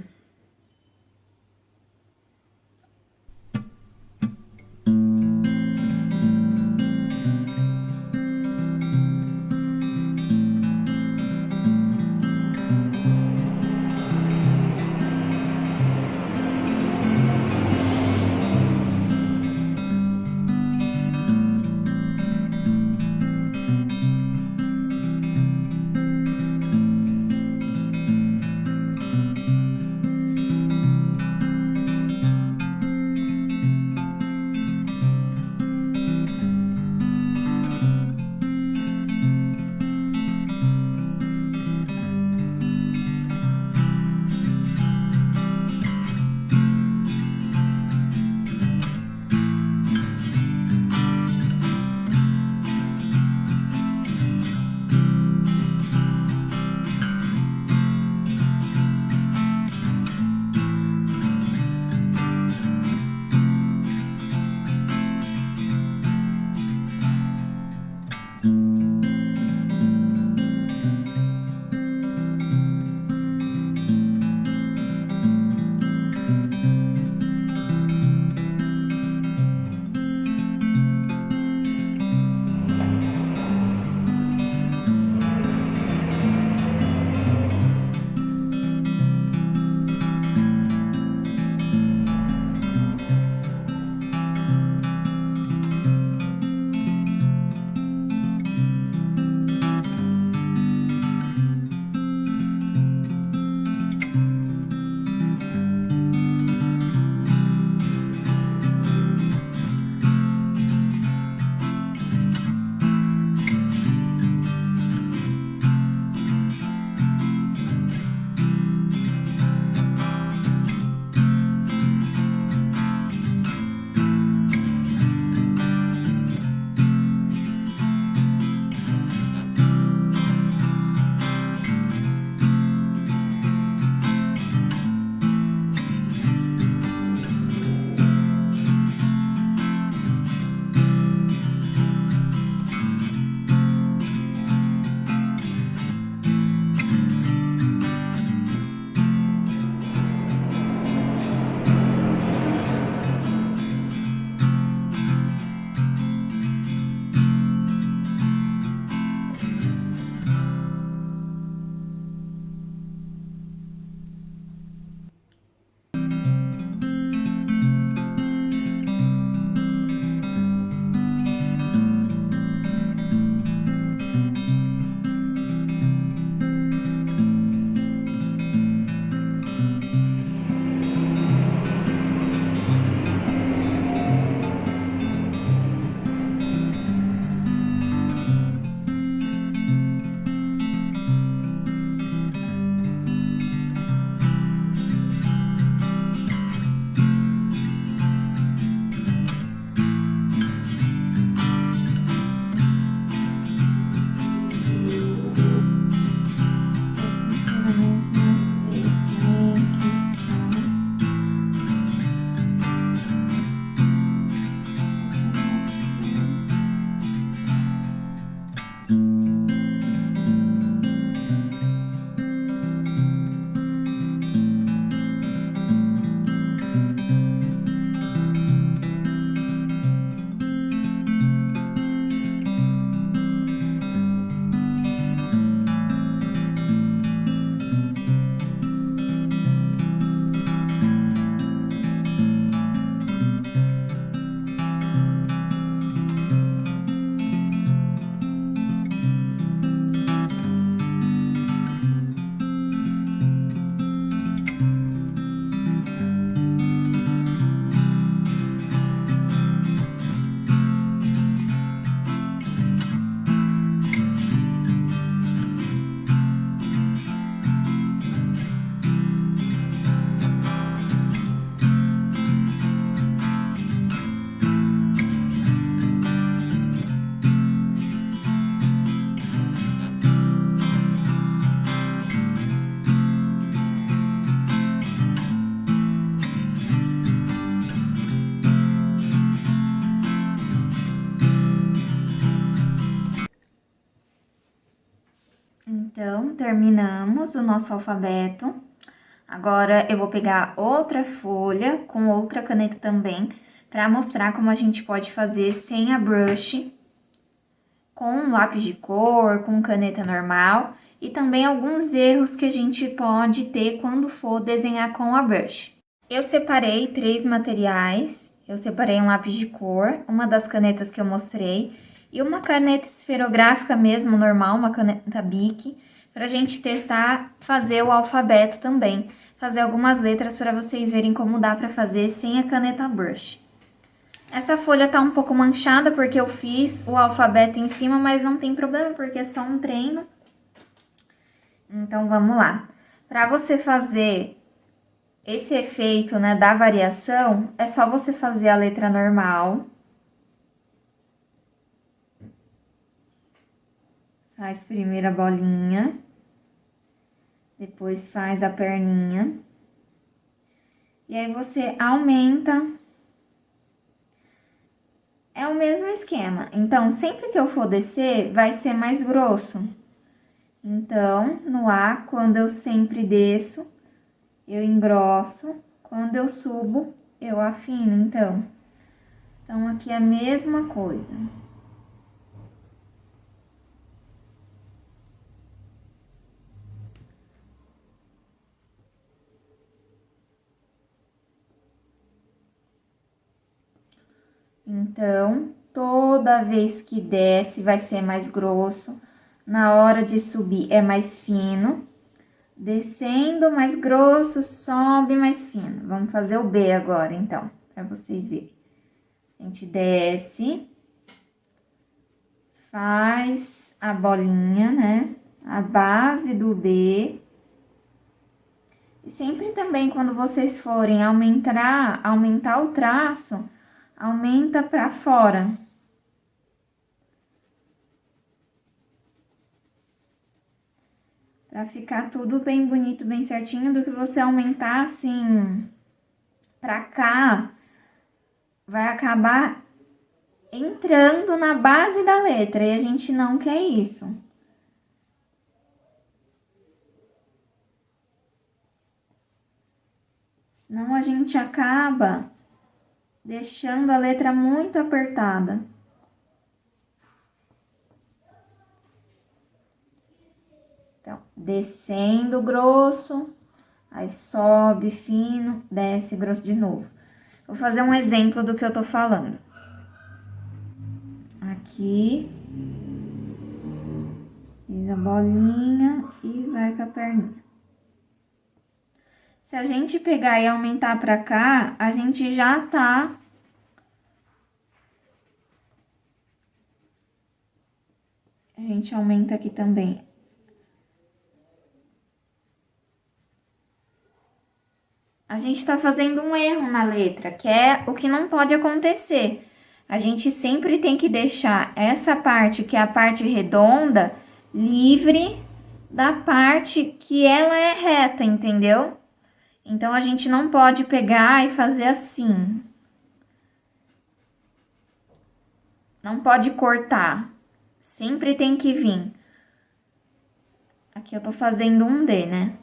Então, terminamos o nosso alfabeto. Agora, eu vou pegar outra folha com outra caneta também, para mostrar como a gente pode fazer sem a brush, com um lápis de cor, com caneta normal, e também alguns erros que a gente pode ter quando for desenhar com a brush. Eu separei 3 materiais, eu separei um lápis de cor, uma das canetas que eu mostrei, e uma caneta esferográfica mesmo, normal, uma caneta Bic, para a gente testar fazer o alfabeto também, fazer algumas letras para vocês verem como dá para fazer sem a caneta brush. Essa folha tá um pouco manchada porque eu fiz o alfabeto em cima, mas não tem problema porque é só um treino. Então, vamos lá. Para você fazer esse efeito, né, da variação, é só você fazer a letra normal. Faz primeiro a bolinha. Depois faz a perninha. E aí você aumenta. É o mesmo esquema. Então, sempre que eu for descer, vai ser mais grosso. Então, no A, quando eu sempre desço, eu engrosso. Quando eu subo, eu afino, Então, aqui é a mesma coisa. Então, toda vez que desce vai ser mais grosso, na hora de subir é mais fino, descendo mais grosso, sobe mais fino. Vamos fazer o B agora, então, para vocês verem. A gente desce, faz a bolinha, né? A base do B. E sempre também, quando vocês forem aumentar o traço, aumenta para fora. Pra ficar tudo bem bonito, bem certinho, do que você aumentar assim pra cá, vai acabar entrando na base da letra e a gente não quer isso. Senão a gente acaba deixando a letra muito apertada. Então, descendo grosso, aí sobe fino, desce grosso de novo. Vou fazer um exemplo do que eu tô falando. Aqui, fiz a bolinha e vai com a perninha. Se a gente pegar e aumentar pra cá, a gente já tá... A gente aumenta aqui também. A gente tá fazendo um erro na letra, que é o que não pode acontecer. A gente sempre tem que deixar essa parte, que é a parte redonda, livre da parte que ela é reta, entendeu? Então, a gente não pode pegar e fazer assim. Não pode cortar. Sempre tem que vir. Aqui eu tô fazendo um D, né?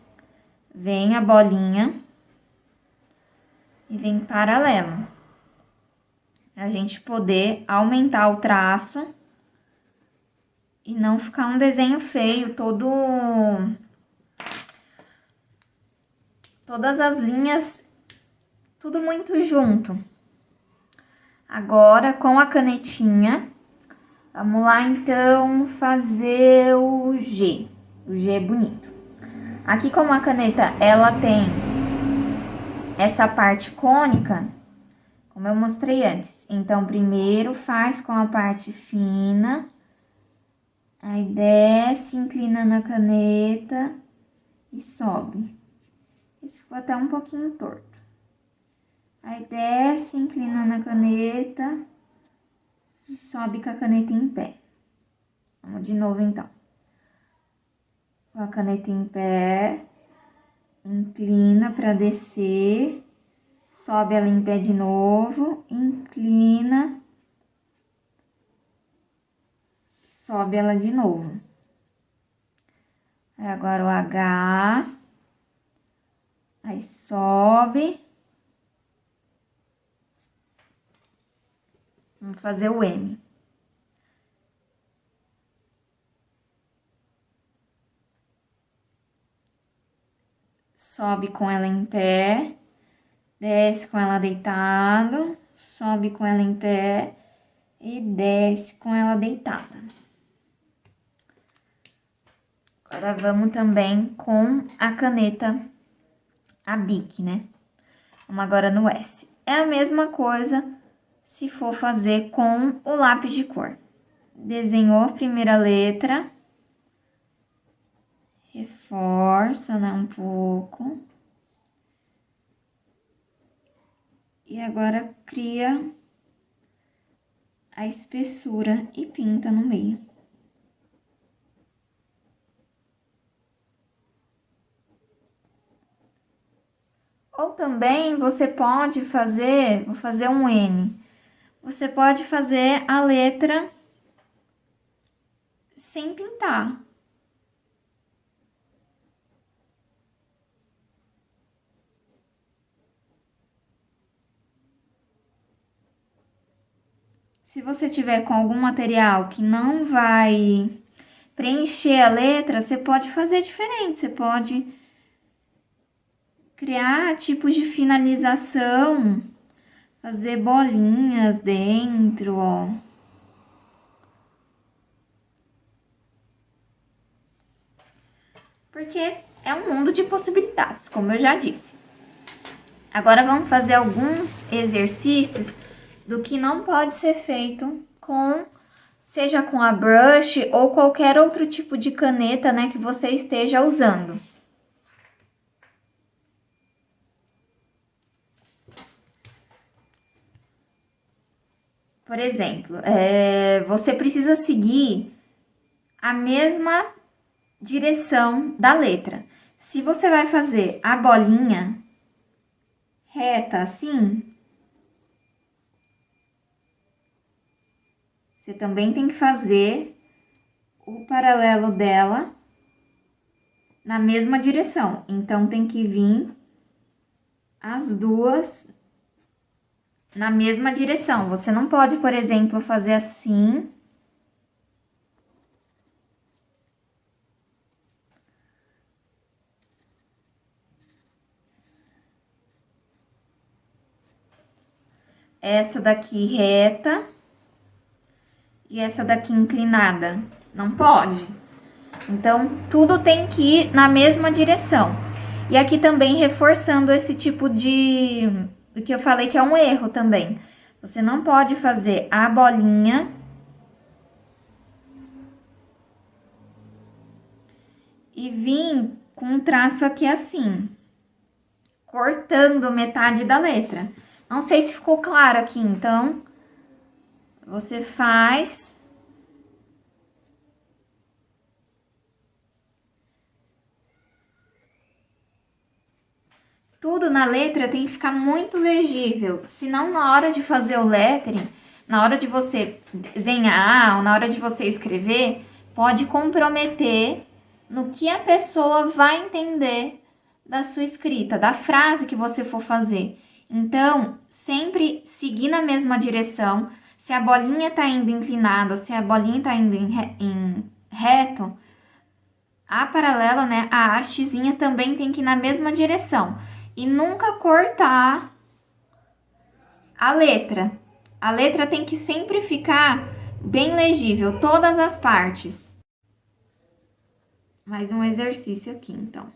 Vem a bolinha e vem paralelo. Pra gente poder aumentar o traço e não ficar um desenho feio, todas as linhas, tudo muito junto. Agora, com a canetinha, vamos lá então fazer o G. O G é bonito. Aqui, como a caneta, ela tem essa parte cônica, como eu mostrei antes. Então, primeiro faz com a parte fina, aí desce, inclinando a caneta e sobe. Esse ficou até um pouquinho torto. Aí desce, inclinando a caneta e sobe com a caneta em pé. Vamos de novo, então. Com a caneta em pé, inclina para descer, sobe ela em pé de novo, inclina, sobe ela de novo. Agora o H. Aí sobe. Vamos fazer o M. Sobe com ela em pé, desce com ela deitado, sobe com ela em pé e desce com ela deitada. Agora vamos também com a caneta, a Bic, né? Vamos agora no S. É a mesma coisa se for fazer com o lápis de cor. Desenhou a primeira letra, reforça, né, um pouco. E agora cria a espessura e pinta no meio. Ou também você pode fazer, vou fazer um N. Você pode fazer a letra sem pintar. Se você tiver com algum material que não vai preencher a letra, você pode fazer diferente. Você pode criar tipos de finalização, fazer bolinhas dentro, ó. Porque é um mundo de possibilidades, como eu já disse. Agora vamos fazer alguns exercícios do que não pode ser feito com, seja com a brush ou qualquer outro tipo de caneta, né, que você esteja usando. Por exemplo, você precisa seguir a mesma direção da letra. Se você vai fazer a bolinha reta assim, você também tem que fazer o paralelo dela na mesma direção. Então, tem que vir as duas na mesma direção. Você não pode, por exemplo, fazer assim. Essa daqui reta e essa daqui inclinada. Não pode. Então, tudo tem que ir na mesma direção. E aqui também reforçando esse tipo do que eu falei que é um erro também. Você não pode fazer a bolinha e vir com um traço aqui assim, cortando metade da letra. Não sei se ficou claro aqui, então, você faz... Tudo na letra tem que ficar muito legível, senão na hora de fazer o lettering, na hora de você desenhar ou na hora de você escrever, pode comprometer no que a pessoa vai entender da sua escrita, da frase que você for fazer. Então, sempre seguir na mesma direção. Se a bolinha tá indo inclinada, ou se a bolinha tá indo em reto, a paralela, né, a hastezinha também tem que ir na mesma direção. E nunca cortar a letra. A letra tem que sempre ficar bem legível, todas as partes. Mais um exercício aqui, então.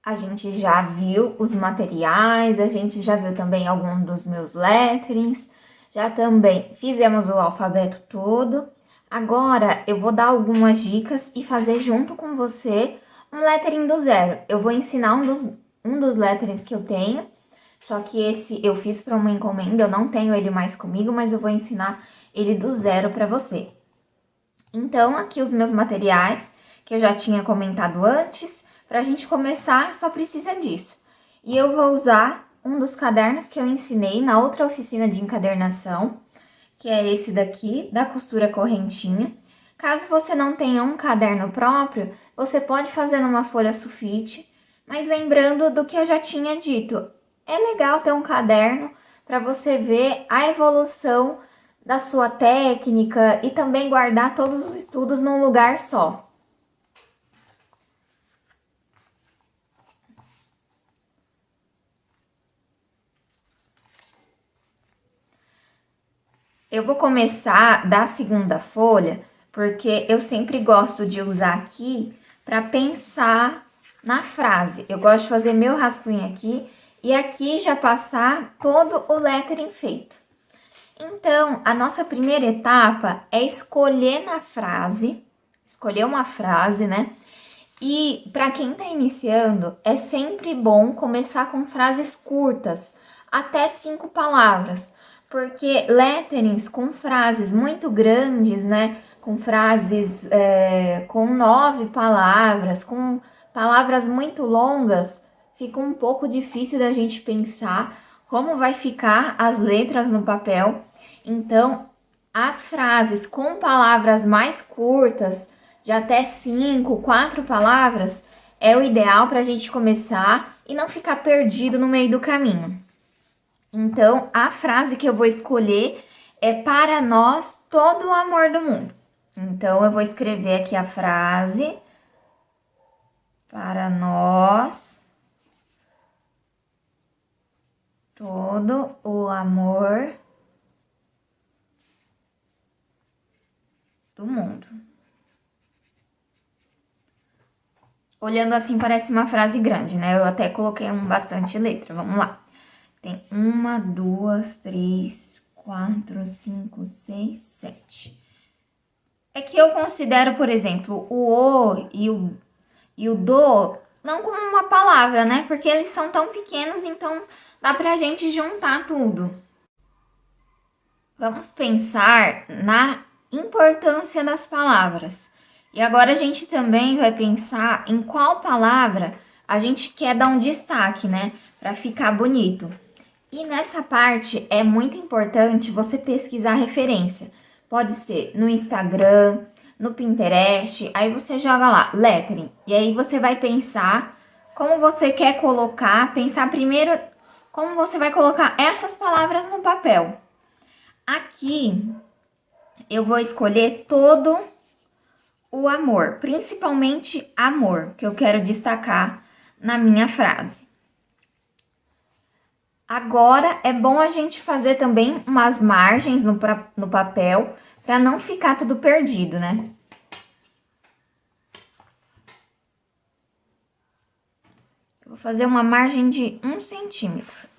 A gente já viu os materiais, a gente já viu também alguns dos meus letterings, já também fizemos o alfabeto todo. Agora, eu vou dar algumas dicas e fazer junto com você um lettering do zero. Eu vou ensinar um dos letterings que eu tenho, só que esse eu fiz para uma encomenda, eu não tenho ele mais comigo, mas eu vou ensinar ele do zero para você. Então, aqui os meus materiais, que eu já tinha comentado antes. Para a gente começar, só precisa disso. E eu vou usar um dos cadernos que eu ensinei na outra oficina de encadernação, que é esse daqui, da costura correntinha. Caso você não tenha um caderno próprio, você pode fazer numa folha sulfite, mas lembrando do que eu já tinha dito, é legal ter um caderno para você ver a evolução da sua técnica e também guardar todos os estudos num lugar só. Eu vou começar da segunda folha, porque eu sempre gosto de usar aqui para pensar na frase. Eu gosto de fazer meu rascunho aqui e aqui já passar todo o lettering feito. Então, a nossa primeira etapa é escolher na frase, escolher uma frase, né? E para quem está iniciando, é sempre bom começar com frases curtas, até 5 palavras, porque letterings com frases muito grandes, né? Com frases com 9 palavras, com palavras muito longas, fica um pouco difícil da gente pensar como vai ficar as letras no papel. Então, as frases com palavras mais curtas, de até 5, 4 palavras, é o ideal para a gente começar e não ficar perdido no meio do caminho. Então, a frase que eu vou escolher é para nós todo o amor do mundo. Então, eu vou escrever aqui a frase para nós todo o amor do mundo. Olhando assim parece uma frase grande, né? Eu até coloquei bastante letra. Vamos lá. Tem 1, 2, 3, 4, 5, 6, 7. É que eu considero, por exemplo, o e o do não como uma palavra, né? Porque eles são tão pequenos, então dá pra gente juntar tudo. Vamos pensar na importância das palavras. E agora a gente também vai pensar em qual palavra a gente quer dar um destaque, né? Para ficar bonito. E nessa parte é muito importante você pesquisar referência. Pode ser no Instagram, no Pinterest, aí você joga lá, lettering. E aí você vai pensar como você quer colocar, pensar primeiro como você vai colocar essas palavras no papel. Aqui eu vou escolher todo o amor, principalmente amor, que eu quero destacar na minha frase. Agora é bom a gente fazer também umas margens no papel para não ficar tudo perdido, né? Eu vou fazer uma margem de 1 centímetro.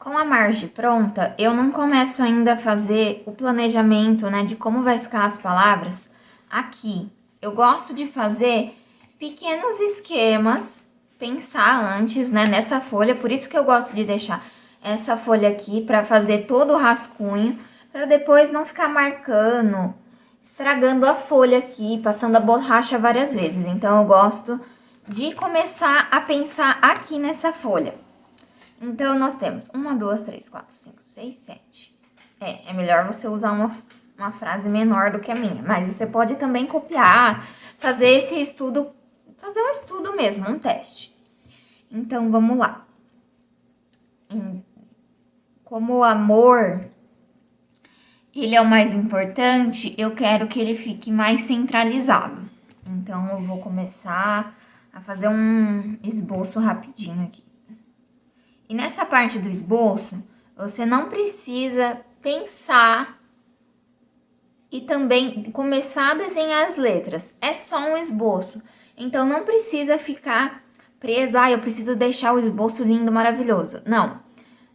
Com a margem pronta, eu não começo ainda a fazer o planejamento, né, de como vai ficar as palavras aqui. Eu gosto de fazer pequenos esquemas, pensar antes, né, nessa folha, por isso que eu gosto de deixar essa folha aqui para fazer todo o rascunho, para depois não ficar marcando, estragando a folha aqui, passando a borracha várias vezes. Então eu gosto de começar a pensar aqui nessa folha. Então, nós temos 1, 2, 3, 4, 5, 6, 7. É melhor você usar uma frase menor do que a minha, mas você pode também copiar, fazer esse estudo, fazer um estudo mesmo, um teste. Então, vamos lá. Como o amor, ele é o mais importante, eu quero que ele fique mais centralizado. Então, eu vou começar a fazer um esboço rapidinho aqui. E nessa parte do esboço, você não precisa pensar e também começar a desenhar as letras. É só um esboço. Então não precisa ficar preso, eu preciso deixar o esboço lindo, maravilhoso. Não.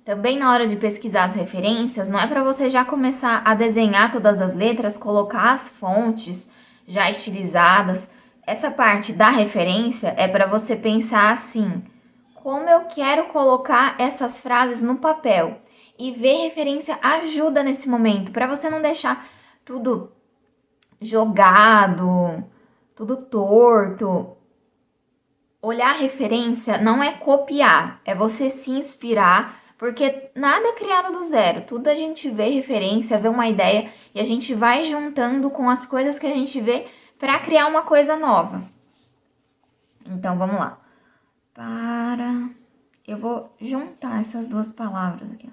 Também na hora de pesquisar as referências, não é para você já começar a desenhar todas as letras, colocar as fontes já estilizadas. Essa parte da referência é para você pensar assim: como eu quero colocar essas frases no papel? E ver referência ajuda nesse momento, para você não deixar tudo jogado, tudo torto. Olhar a referência não é copiar, é você se inspirar, porque nada é criado do zero. Tudo a gente vê referência, vê uma ideia e a gente vai juntando com as coisas que a gente vê para criar uma coisa nova. Então vamos lá. Eu vou juntar essas duas palavras aqui.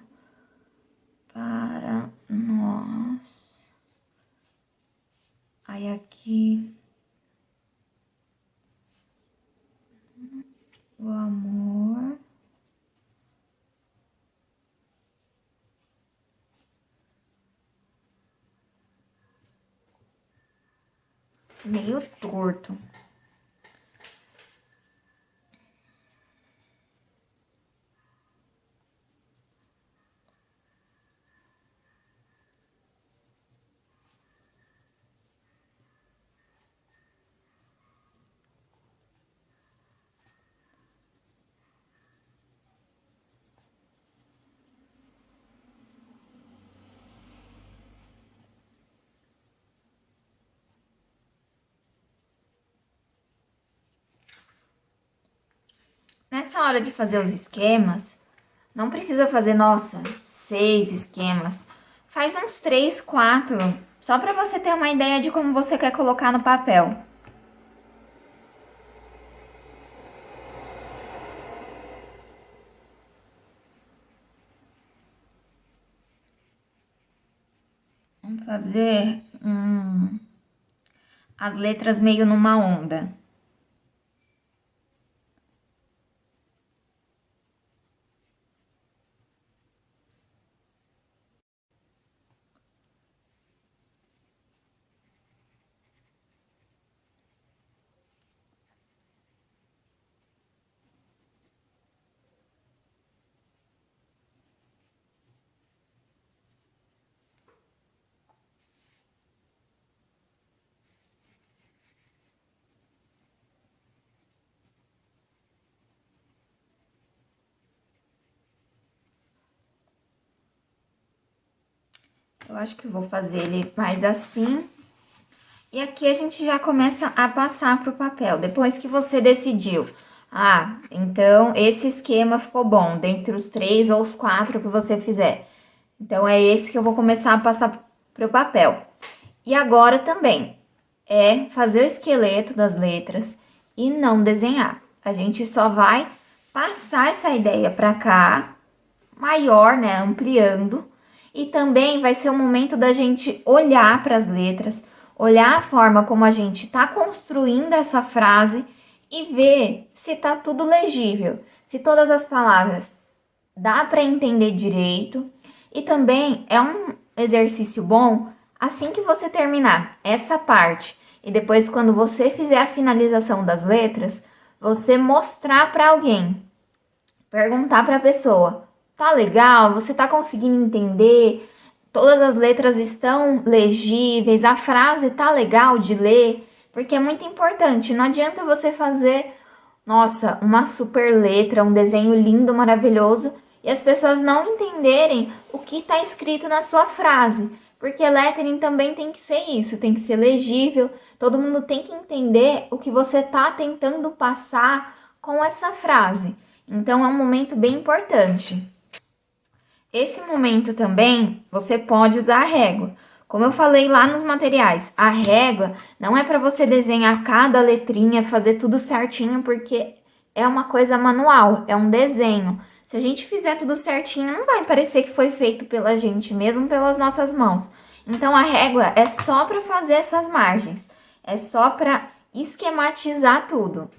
Para nós. Aí aqui. O amor. Meio torto. Nessa hora de fazer os esquemas, não precisa fazer, nossa, 6 esquemas. Faz uns 3, 4, só para você ter uma ideia de como você quer colocar no papel. Vamos fazer as letras meio numa onda. Eu acho que eu vou fazer ele mais assim. E aqui a gente já começa a passar pro papel. Depois que você decidiu, então esse esquema ficou bom, dentre os 3 ou os 4 que você fizer. Então é esse que eu vou começar a passar pro papel. E agora também é fazer o esqueleto das letras e não desenhar. A gente só vai passar essa ideia para cá, maior, né, ampliando. E também vai ser o momento da gente olhar para as letras, olhar a forma como a gente está construindo essa frase e ver se está tudo legível, se todas as palavras dá para entender direito. E também é um exercício bom, assim que você terminar essa parte e depois quando você fizer a finalização das letras, você mostrar para alguém, perguntar para a pessoa: Tá legal? Você tá conseguindo entender? Todas as letras estão legíveis? A frase tá legal de ler? Porque é muito importante. Não adianta você fazer, nossa, uma super letra, um desenho lindo, maravilhoso, e as pessoas não entenderem o que está escrito na sua frase. Porque lettering também tem que ser isso, tem que ser legível, todo mundo tem que entender o que você está tentando passar com essa frase. Então é um momento bem importante. Esse momento também você pode usar a régua. Como eu falei lá nos materiais, a régua não é para você desenhar cada letrinha, fazer tudo certinho, porque é uma coisa manual, é um desenho. Se a gente fizer tudo certinho, não vai parecer que foi feito pela gente, mesmo pelas nossas mãos. Então a régua é só para fazer essas margens, é só para esquematizar tudo.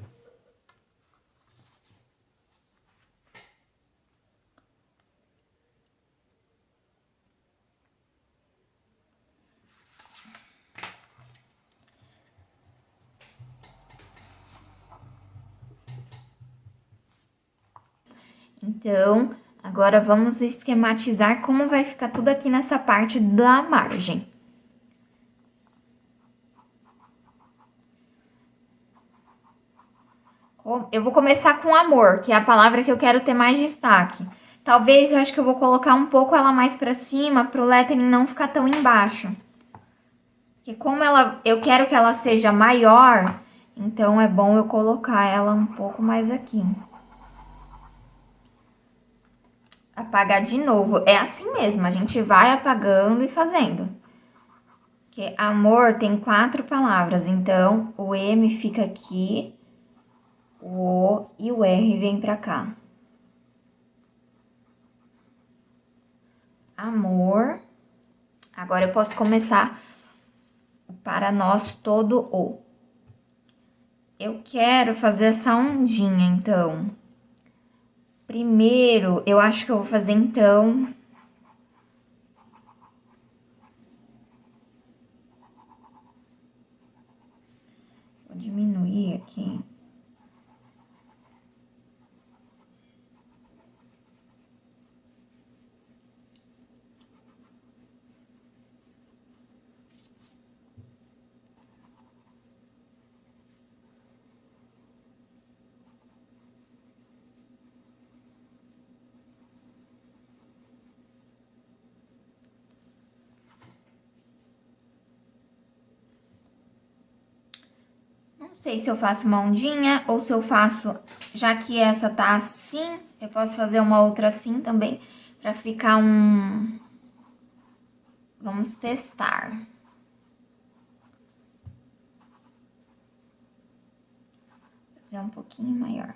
Então, agora vamos esquematizar como vai ficar tudo aqui nessa parte da margem. Eu vou começar com amor, que é a palavra que eu quero ter mais destaque. Talvez eu acho que eu vou colocar um pouco ela mais para cima, para o lettering não ficar tão embaixo. Porque como eu quero que ela seja maior, então é bom eu colocar ela um pouco mais aqui. Apagar de novo. É assim mesmo, a gente vai apagando e fazendo. Que amor tem 4 palavras, então o M fica aqui, o O e o R vem pra cá. Amor. Agora eu posso começar para nós todo o. Eu quero fazer essa ondinha, então. Primeiro, eu acho que eu vou fazer, então, vou diminuir aqui. Não sei se eu faço uma ondinha ou se eu faço, já que essa tá assim, eu posso fazer uma outra assim também, pra ficar um... Vamos testar. Fazer um pouquinho maior.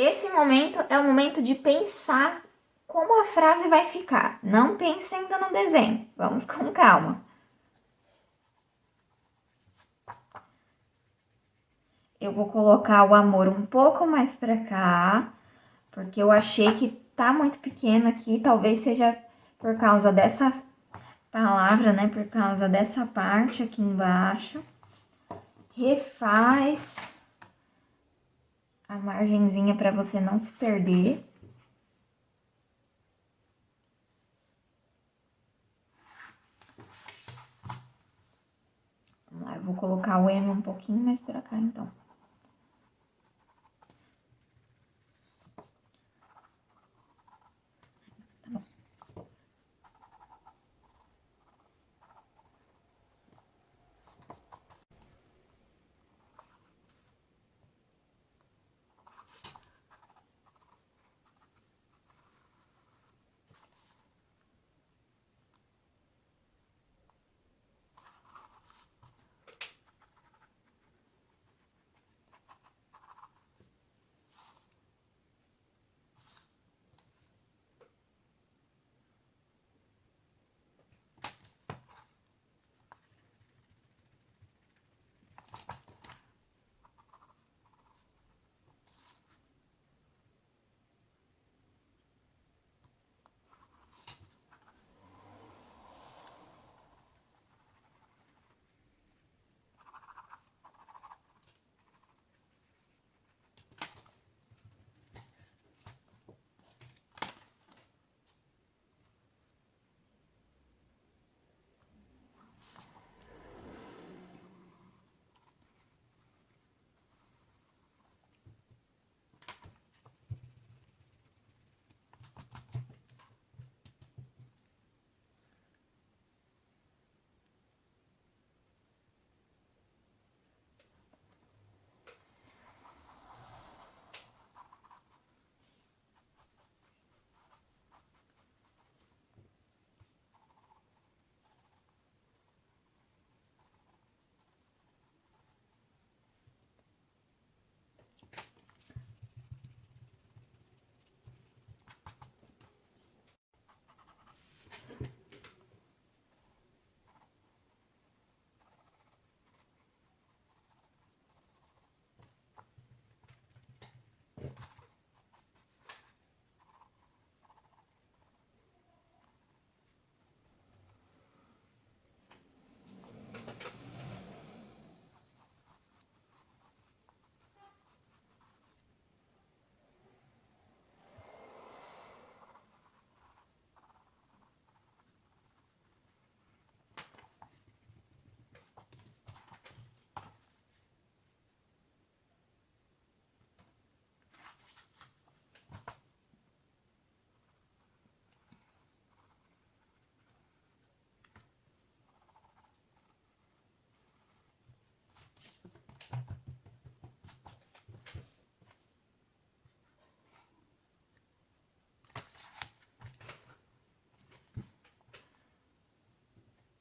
Esse momento é o momento de pensar como a frase vai ficar. Não pense ainda no desenho. Vamos com calma. Eu vou colocar o amor um pouco mais pra cá, porque eu achei que tá muito pequeno aqui. Talvez seja por causa dessa palavra, né? Por causa dessa parte aqui embaixo. Refaz a margenzinha para você não se perder. Vamos lá, eu vou colocar o M um pouquinho mais para cá, então. Tá bom.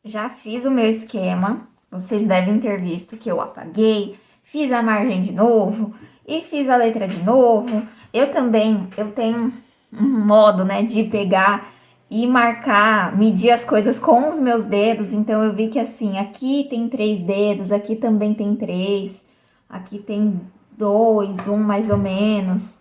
já fiz o meu esquema. Vocês devem ter visto que eu apaguei, fiz a margem de novo e fiz a letra de novo. Eu tenho um modo, né, de pegar e marcar, medir as coisas com os meus dedos. Então eu vi que assim, aqui tem 3 dedos, aqui também tem 3, aqui tem 2, um mais ou menos.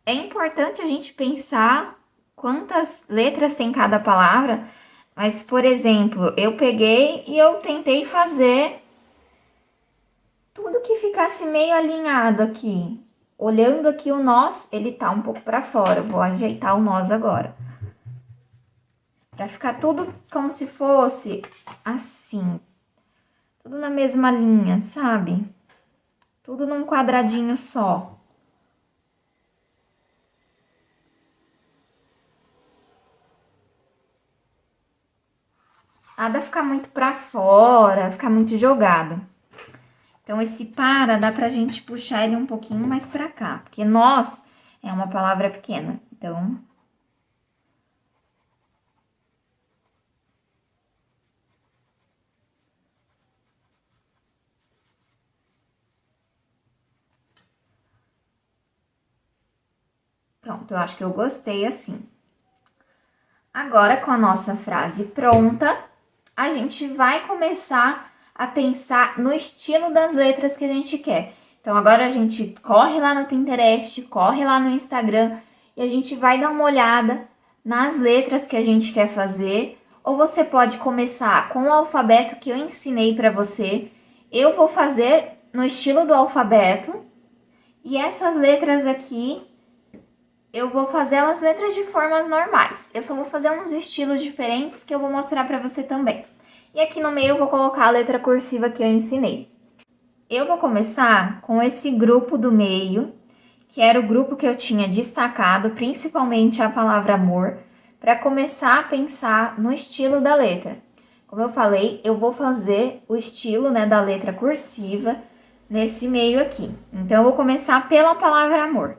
É importante a gente pensar quantas letras tem cada palavra, mas, por exemplo, eu peguei e eu tentei fazer tudo que ficasse meio alinhado aqui. Olhando aqui o nós, ele tá um pouco para fora. Eu vou ajeitar o nós agora. Para ficar tudo como se fosse assim. Tudo na mesma linha, sabe? Tudo num quadradinho só. Nada ficar muito para fora, ficar muito jogado. Então, esse para dá pra gente puxar ele um pouquinho mais pra cá, porque nós é uma palavra pequena. Então, pronto, eu acho que eu gostei assim. Agora, com a nossa frase pronta, a gente vai começar a pensar no estilo das letras que a gente quer. Então, agora a gente corre lá no Pinterest, corre lá no Instagram e a gente vai dar uma olhada nas letras que a gente quer fazer. Ou você pode começar com o alfabeto que eu ensinei para você. Eu vou fazer no estilo do alfabeto. E essas letras aqui, eu vou fazer elas letras de formas normais. Eu só vou fazer uns estilos diferentes que eu vou mostrar para você também. E aqui no meio eu vou colocar a letra cursiva que eu ensinei. Eu vou começar com esse grupo do meio, que era o grupo que eu tinha destacado, principalmente a palavra amor, para começar a pensar no estilo da letra. Como eu falei, eu vou fazer o estilo, né, da letra cursiva nesse meio aqui. Então, eu vou começar pela palavra amor.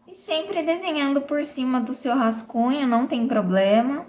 E sempre desenhando por cima do seu rascunho, não tem problema.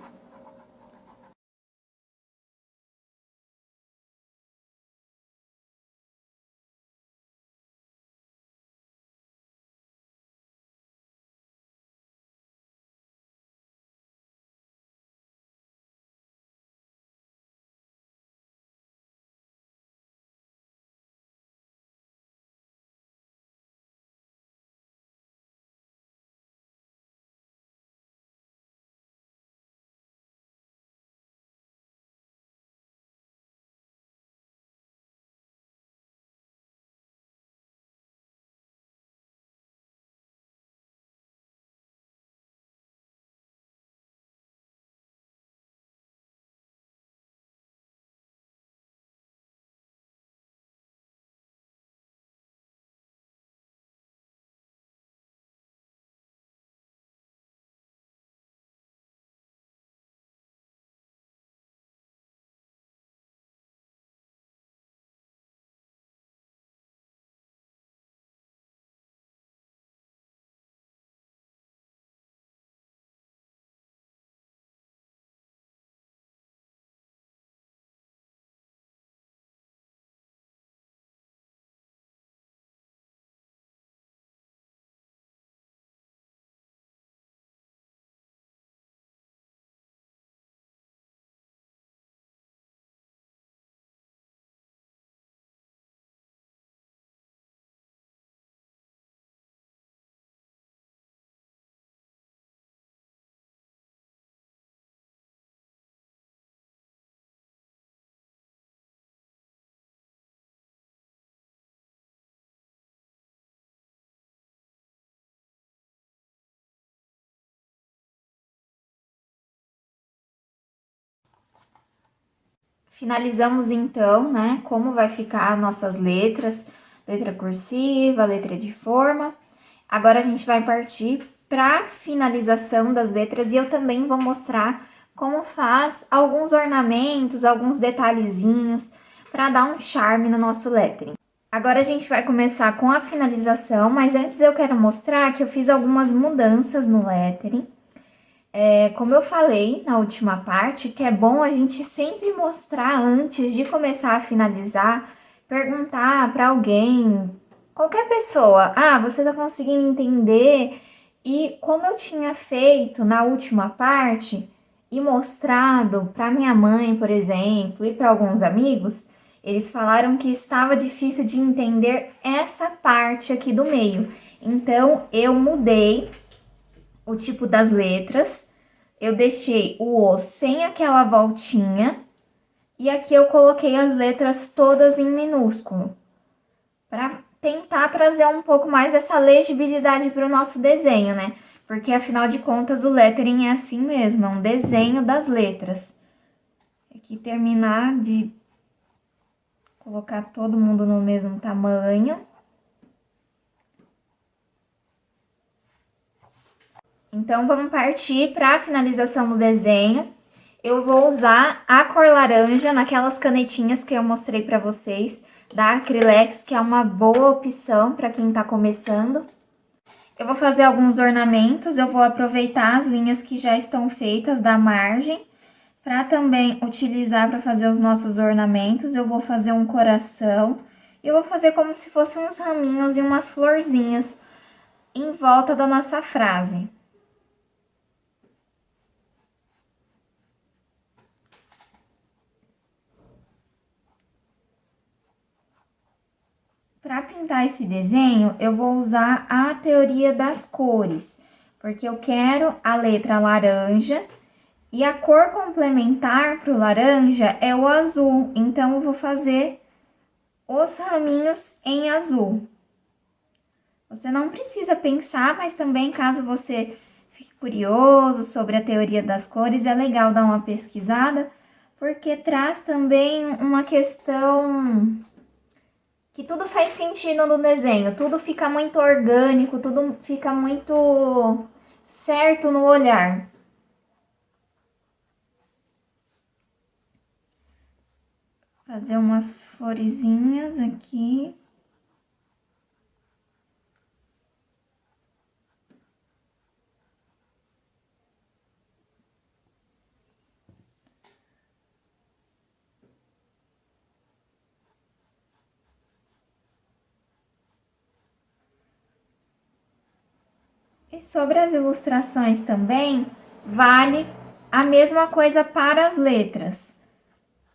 Finalizamos então, né, como vai ficar nossas letras, letra cursiva, letra de forma. Agora a gente vai partir para finalização das letras e eu também vou mostrar como faz alguns ornamentos, alguns detalhezinhos, para dar um charme no nosso lettering. Agora a gente vai começar com a finalização, mas antes eu quero mostrar que eu fiz algumas mudanças no lettering. Como eu falei na última parte, que é bom a gente sempre mostrar antes de começar a finalizar, perguntar para alguém, qualquer pessoa, você tá conseguindo entender? E como eu tinha feito na última parte e mostrado para minha mãe, por exemplo, e para alguns amigos, eles falaram que estava difícil de entender essa parte aqui do meio. Então, eu mudei o tipo das letras, eu deixei o O sem aquela voltinha, e aqui eu coloquei as letras todas em minúsculo, para tentar trazer um pouco mais essa legibilidade para o nosso desenho, né? Porque, afinal de contas, o lettering é assim mesmo, é um desenho das letras. Aqui terminar de colocar todo mundo no mesmo tamanho. Então, vamos partir para a finalização do desenho. Eu vou usar a cor laranja naquelas canetinhas que eu mostrei para vocês, da Acrylex, que é uma boa opção para quem está começando. Eu vou fazer alguns ornamentos, eu vou aproveitar as linhas que já estão feitas da margem, para também utilizar para fazer os nossos ornamentos. Eu vou fazer um coração, eu vou fazer como se fossem uns raminhos e umas florzinhas em volta da nossa frase. Para pintar esse desenho, eu vou usar a teoria das cores, porque eu quero a letra laranja e a cor complementar para o laranja é o azul. Então, eu vou fazer os raminhos em azul. Você não precisa pensar, mas também, caso você fique curioso sobre a teoria das cores, é legal dar uma pesquisada, porque traz também uma questão que tudo faz sentido no desenho, tudo fica muito orgânico, tudo fica muito certo no olhar. Fazer umas florezinhas aqui. E sobre as ilustrações também, vale a mesma coisa para as letras.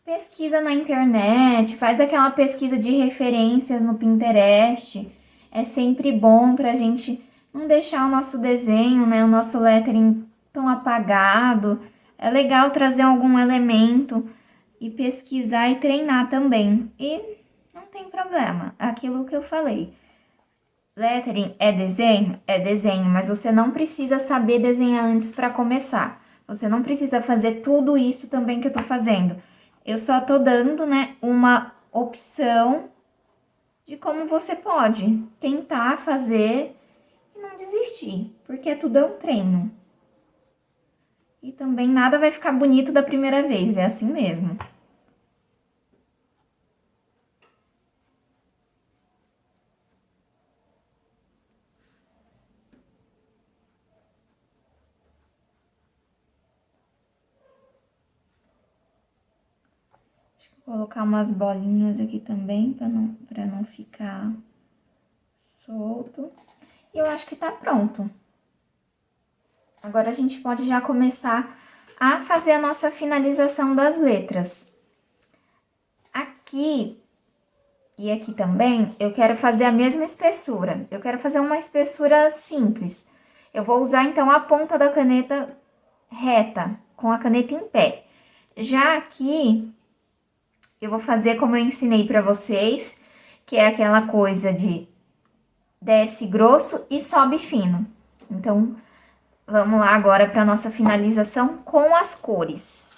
Pesquisa na internet, faz aquela pesquisa de referências no Pinterest. É sempre bom para a gente não deixar o nosso desenho, né, o nosso lettering tão apagado. É legal trazer algum elemento e pesquisar e treinar também. E não tem problema, aquilo que eu falei. Lettering é desenho, mas você não precisa saber desenhar antes para começar. Você não precisa fazer tudo isso também que eu tô fazendo. Eu só tô dando, né, uma opção de como você pode tentar fazer e não desistir, porque tudo é um treino. E também nada vai ficar bonito da primeira vez, é assim mesmo. Vou colocar umas bolinhas aqui também, para não ficar solto. E eu acho que tá pronto. Agora a gente pode já começar a fazer a nossa finalização das letras. Aqui e aqui também, eu quero fazer a mesma espessura. Eu quero fazer uma espessura simples. Eu vou usar, então, a ponta da caneta reta, com a caneta em pé. Já aqui, eu vou fazer como eu ensinei pra vocês, que é aquela coisa de desce grosso e sobe fino. Então, vamos lá agora para nossa finalização com as cores.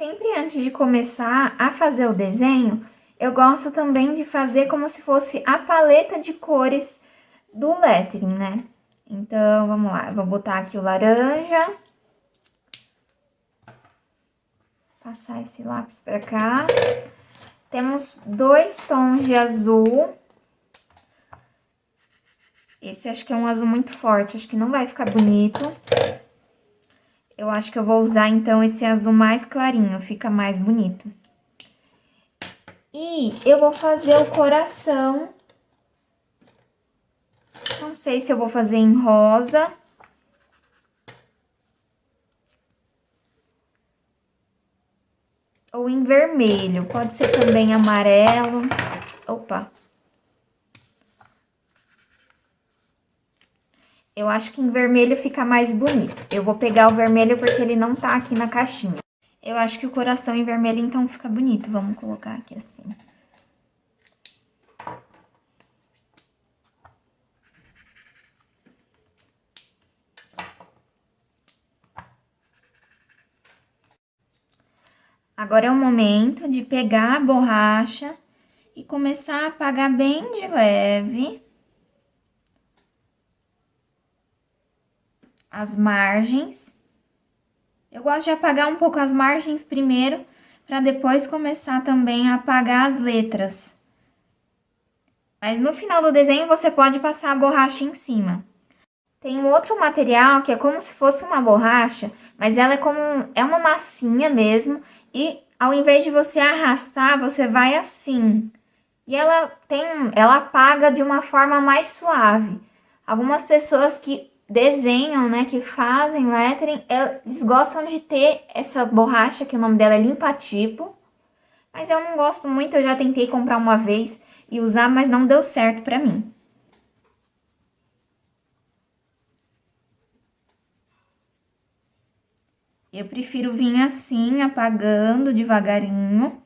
Sempre antes de começar a fazer o desenho, eu gosto também de fazer como se fosse a paleta de cores do lettering, né? Então, vamos lá, eu vou botar aqui o laranja. Passar esse lápis pra cá. Temos 2 tons de azul. Esse acho que é um azul muito forte, acho que não vai ficar bonito. Eu acho que eu vou usar, então, esse azul mais clarinho, fica mais bonito. E eu vou fazer o coração. Não sei se eu vou fazer em rosa. Ou em vermelho, pode ser também amarelo. Opa! Eu acho que em vermelho fica mais bonito. Eu vou pegar o vermelho porque ele não tá aqui na caixinha. Eu acho que o coração em vermelho, então, fica bonito. Vamos colocar aqui assim. Agora é o momento de pegar a borracha e começar a apagar bem de leve as margens. Eu gosto de apagar um pouco as margens primeiro, para depois começar também a apagar as letras. Mas no final do desenho você pode passar a borracha em cima. Tem um outro material que é como se fosse uma borracha, mas ela é uma massinha mesmo, e ao invés de você arrastar, você vai assim. E ela apaga de uma forma mais suave. Algumas pessoas que desenham, né, que fazem lettering, eles gostam de ter essa borracha, que o nome dela é limpa-tipo. Mas eu não gosto muito, eu já tentei comprar uma vez e usar, mas não deu certo pra mim. Eu prefiro vir assim, apagando devagarinho.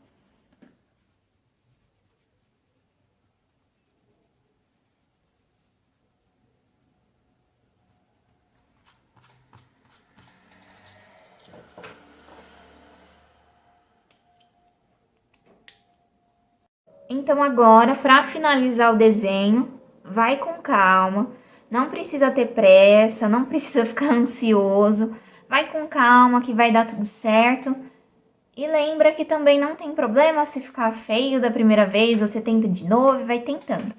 Então agora, para finalizar o desenho, vai com calma. Não precisa ter pressa, não precisa ficar ansioso. Vai com calma que vai dar tudo certo. E lembra que também não tem problema se ficar feio da primeira vez, você tenta de novo e vai tentando.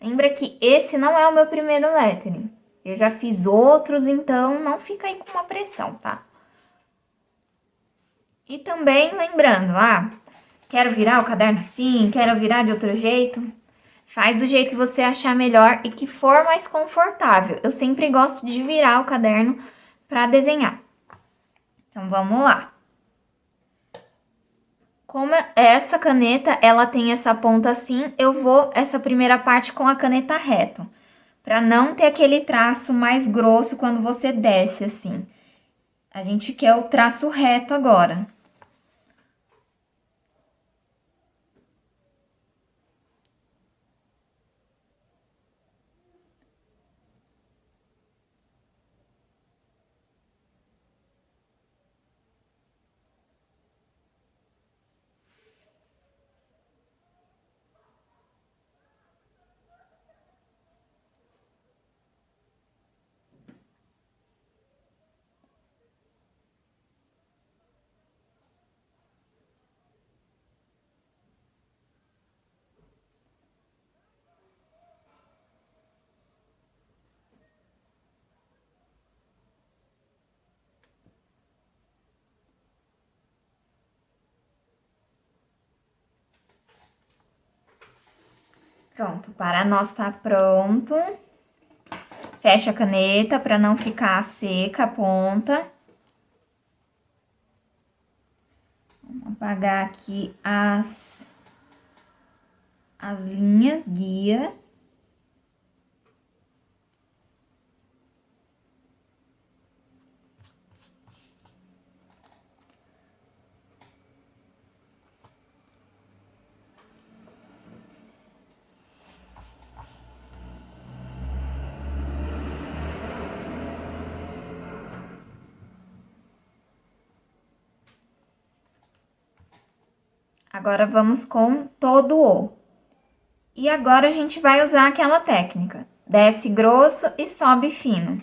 Lembra que esse não é o meu primeiro lettering. Eu já fiz outros, então não fica aí com uma pressão, tá? E também lembrando, quero virar o caderno assim, quero virar de outro jeito. Faz do jeito que você achar melhor e que for mais confortável. Eu sempre gosto de virar o caderno para desenhar. Então, vamos lá. Como essa caneta, ela tem essa ponta assim, eu vou essa primeira parte com a caneta reta. Para não ter aquele traço mais grosso quando você desce assim. A gente quer o traço reto agora. Pronto, o Paraná está pronto. Fecha a caneta para não ficar seca a ponta. Vamos apagar aqui as linhas guia. Agora, vamos com todo o. E agora, a gente vai usar aquela técnica. Desce grosso e sobe fino.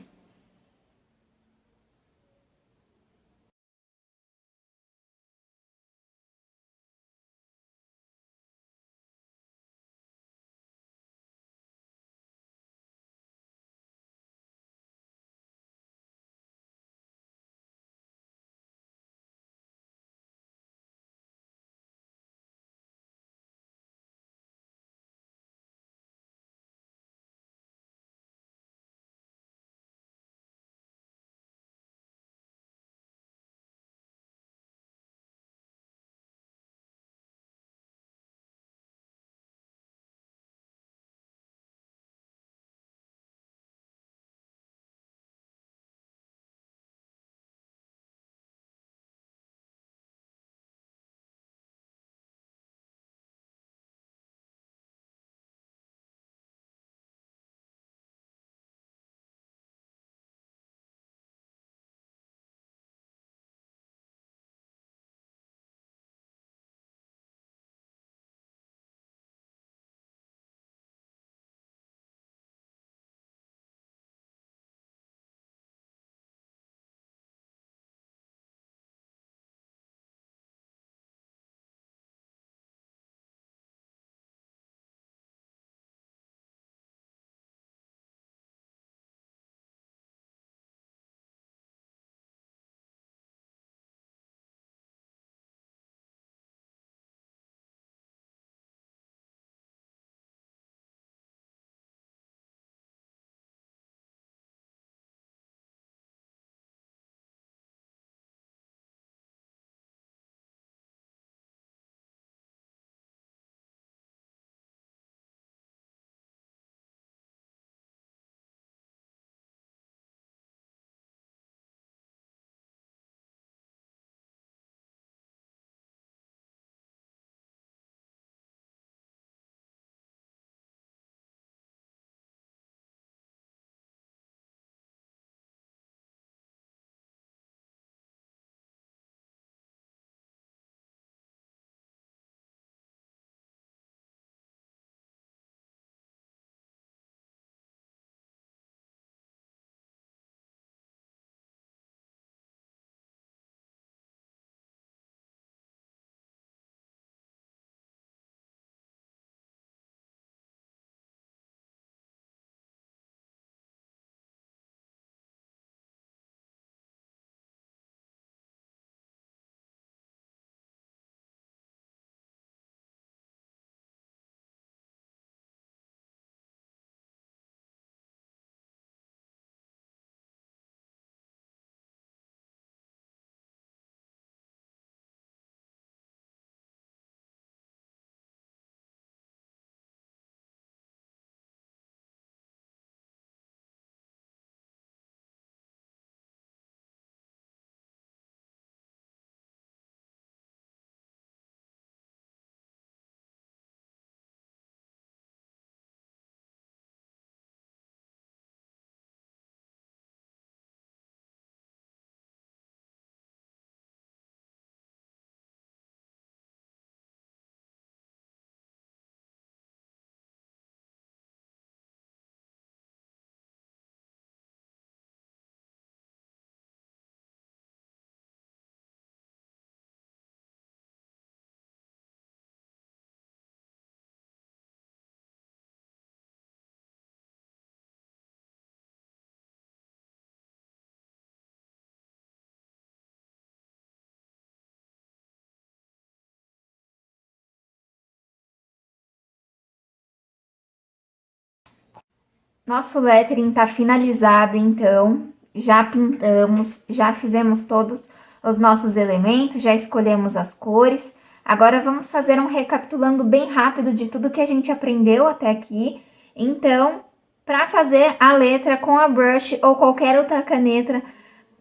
Nosso lettering tá finalizado, então. Já pintamos, já fizemos todos os nossos elementos, já escolhemos as cores. Agora vamos fazer um recapitulando bem rápido de tudo que a gente aprendeu até aqui. Então, para fazer a letra com a brush ou qualquer outra caneta,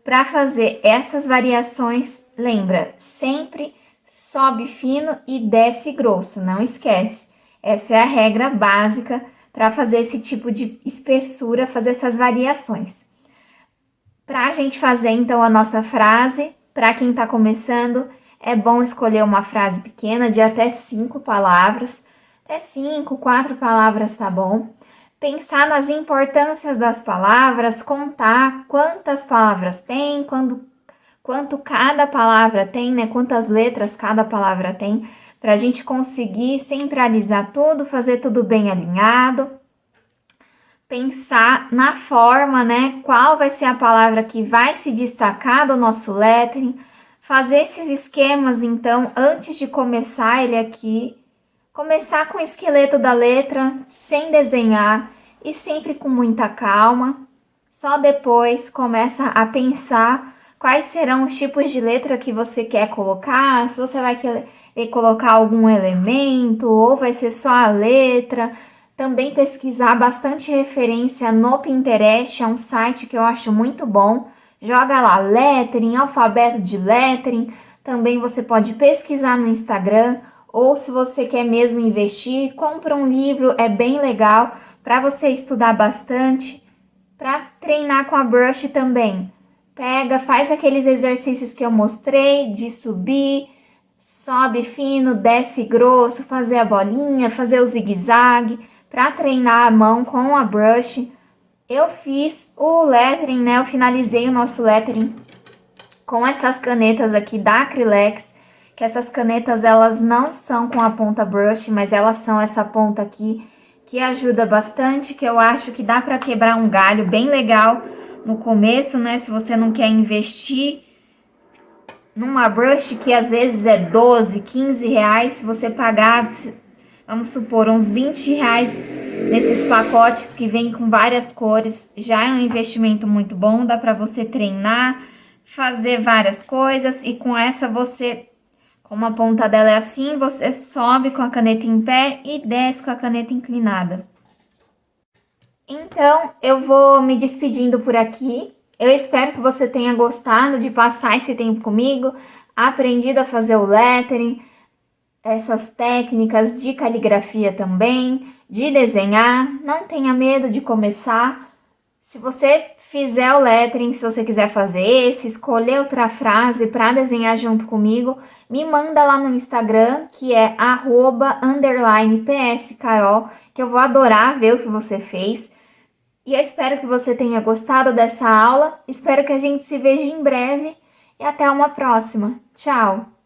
para fazer essas variações, lembra, sempre sobe fino e desce grosso, não esquece. Essa é a regra básica para fazer esse tipo de espessura, fazer essas variações. Para a gente fazer então a nossa frase, para quem está começando, é bom escolher uma frase pequena de até 5 palavras. Até 5, 4 palavras tá bom. Pensar nas importâncias das palavras, contar quantas palavras tem, quanto cada palavra tem, né? Quantas letras cada palavra tem, para a gente conseguir centralizar tudo, fazer tudo bem alinhado. Pensar na forma, né? Qual vai ser a palavra que vai se destacar do nosso lettering. Fazer esses esquemas, então, antes de começar ele aqui. Começar com o esqueleto da letra, sem desenhar e sempre com muita calma. Só depois começa a pensar quais serão os tipos de letra que você quer colocar, se você vai querer colocar algum elemento ou vai ser só a letra. Também pesquisar bastante referência no Pinterest, é um site que eu acho muito bom. Joga lá lettering, alfabeto de lettering. Também você pode pesquisar no Instagram, ou se você quer mesmo investir, compra um livro, é bem legal para você estudar bastante, para treinar com a brush também. Pega, faz aqueles exercícios que eu mostrei de subir, sobe fino, desce grosso, fazer a bolinha, fazer o zigue-zague, para treinar a mão com a brush. Eu fiz o lettering, né? Eu finalizei o nosso lettering com essas canetas aqui da Acrylex, que essas canetas elas não são com a ponta brush, mas elas são essa ponta aqui, que ajuda bastante, que eu acho que dá para quebrar um galho bem legal no começo, né? Se você não quer investir numa brush que às vezes é 12, 15 reais, se você pagar, vamos supor, uns 20 reais nesses pacotes que vem com várias cores, já é um investimento muito bom, dá para você treinar, fazer várias coisas, e com essa você, como a ponta dela é assim, você sobe com a caneta em pé e desce com a caneta inclinada. Então, eu vou me despedindo por aqui. Eu espero que você tenha gostado de passar esse tempo comigo, aprendido a fazer o lettering, essas técnicas de caligrafia também, de desenhar. Não tenha medo de começar. Se você fizer o lettering, se você quiser fazer esse, escolher outra frase para desenhar junto comigo, me manda lá no Instagram, que é @_pscarol, que eu vou adorar ver o que você fez. E eu espero que você tenha gostado dessa aula, espero que a gente se veja em breve e até uma próxima. Tchau!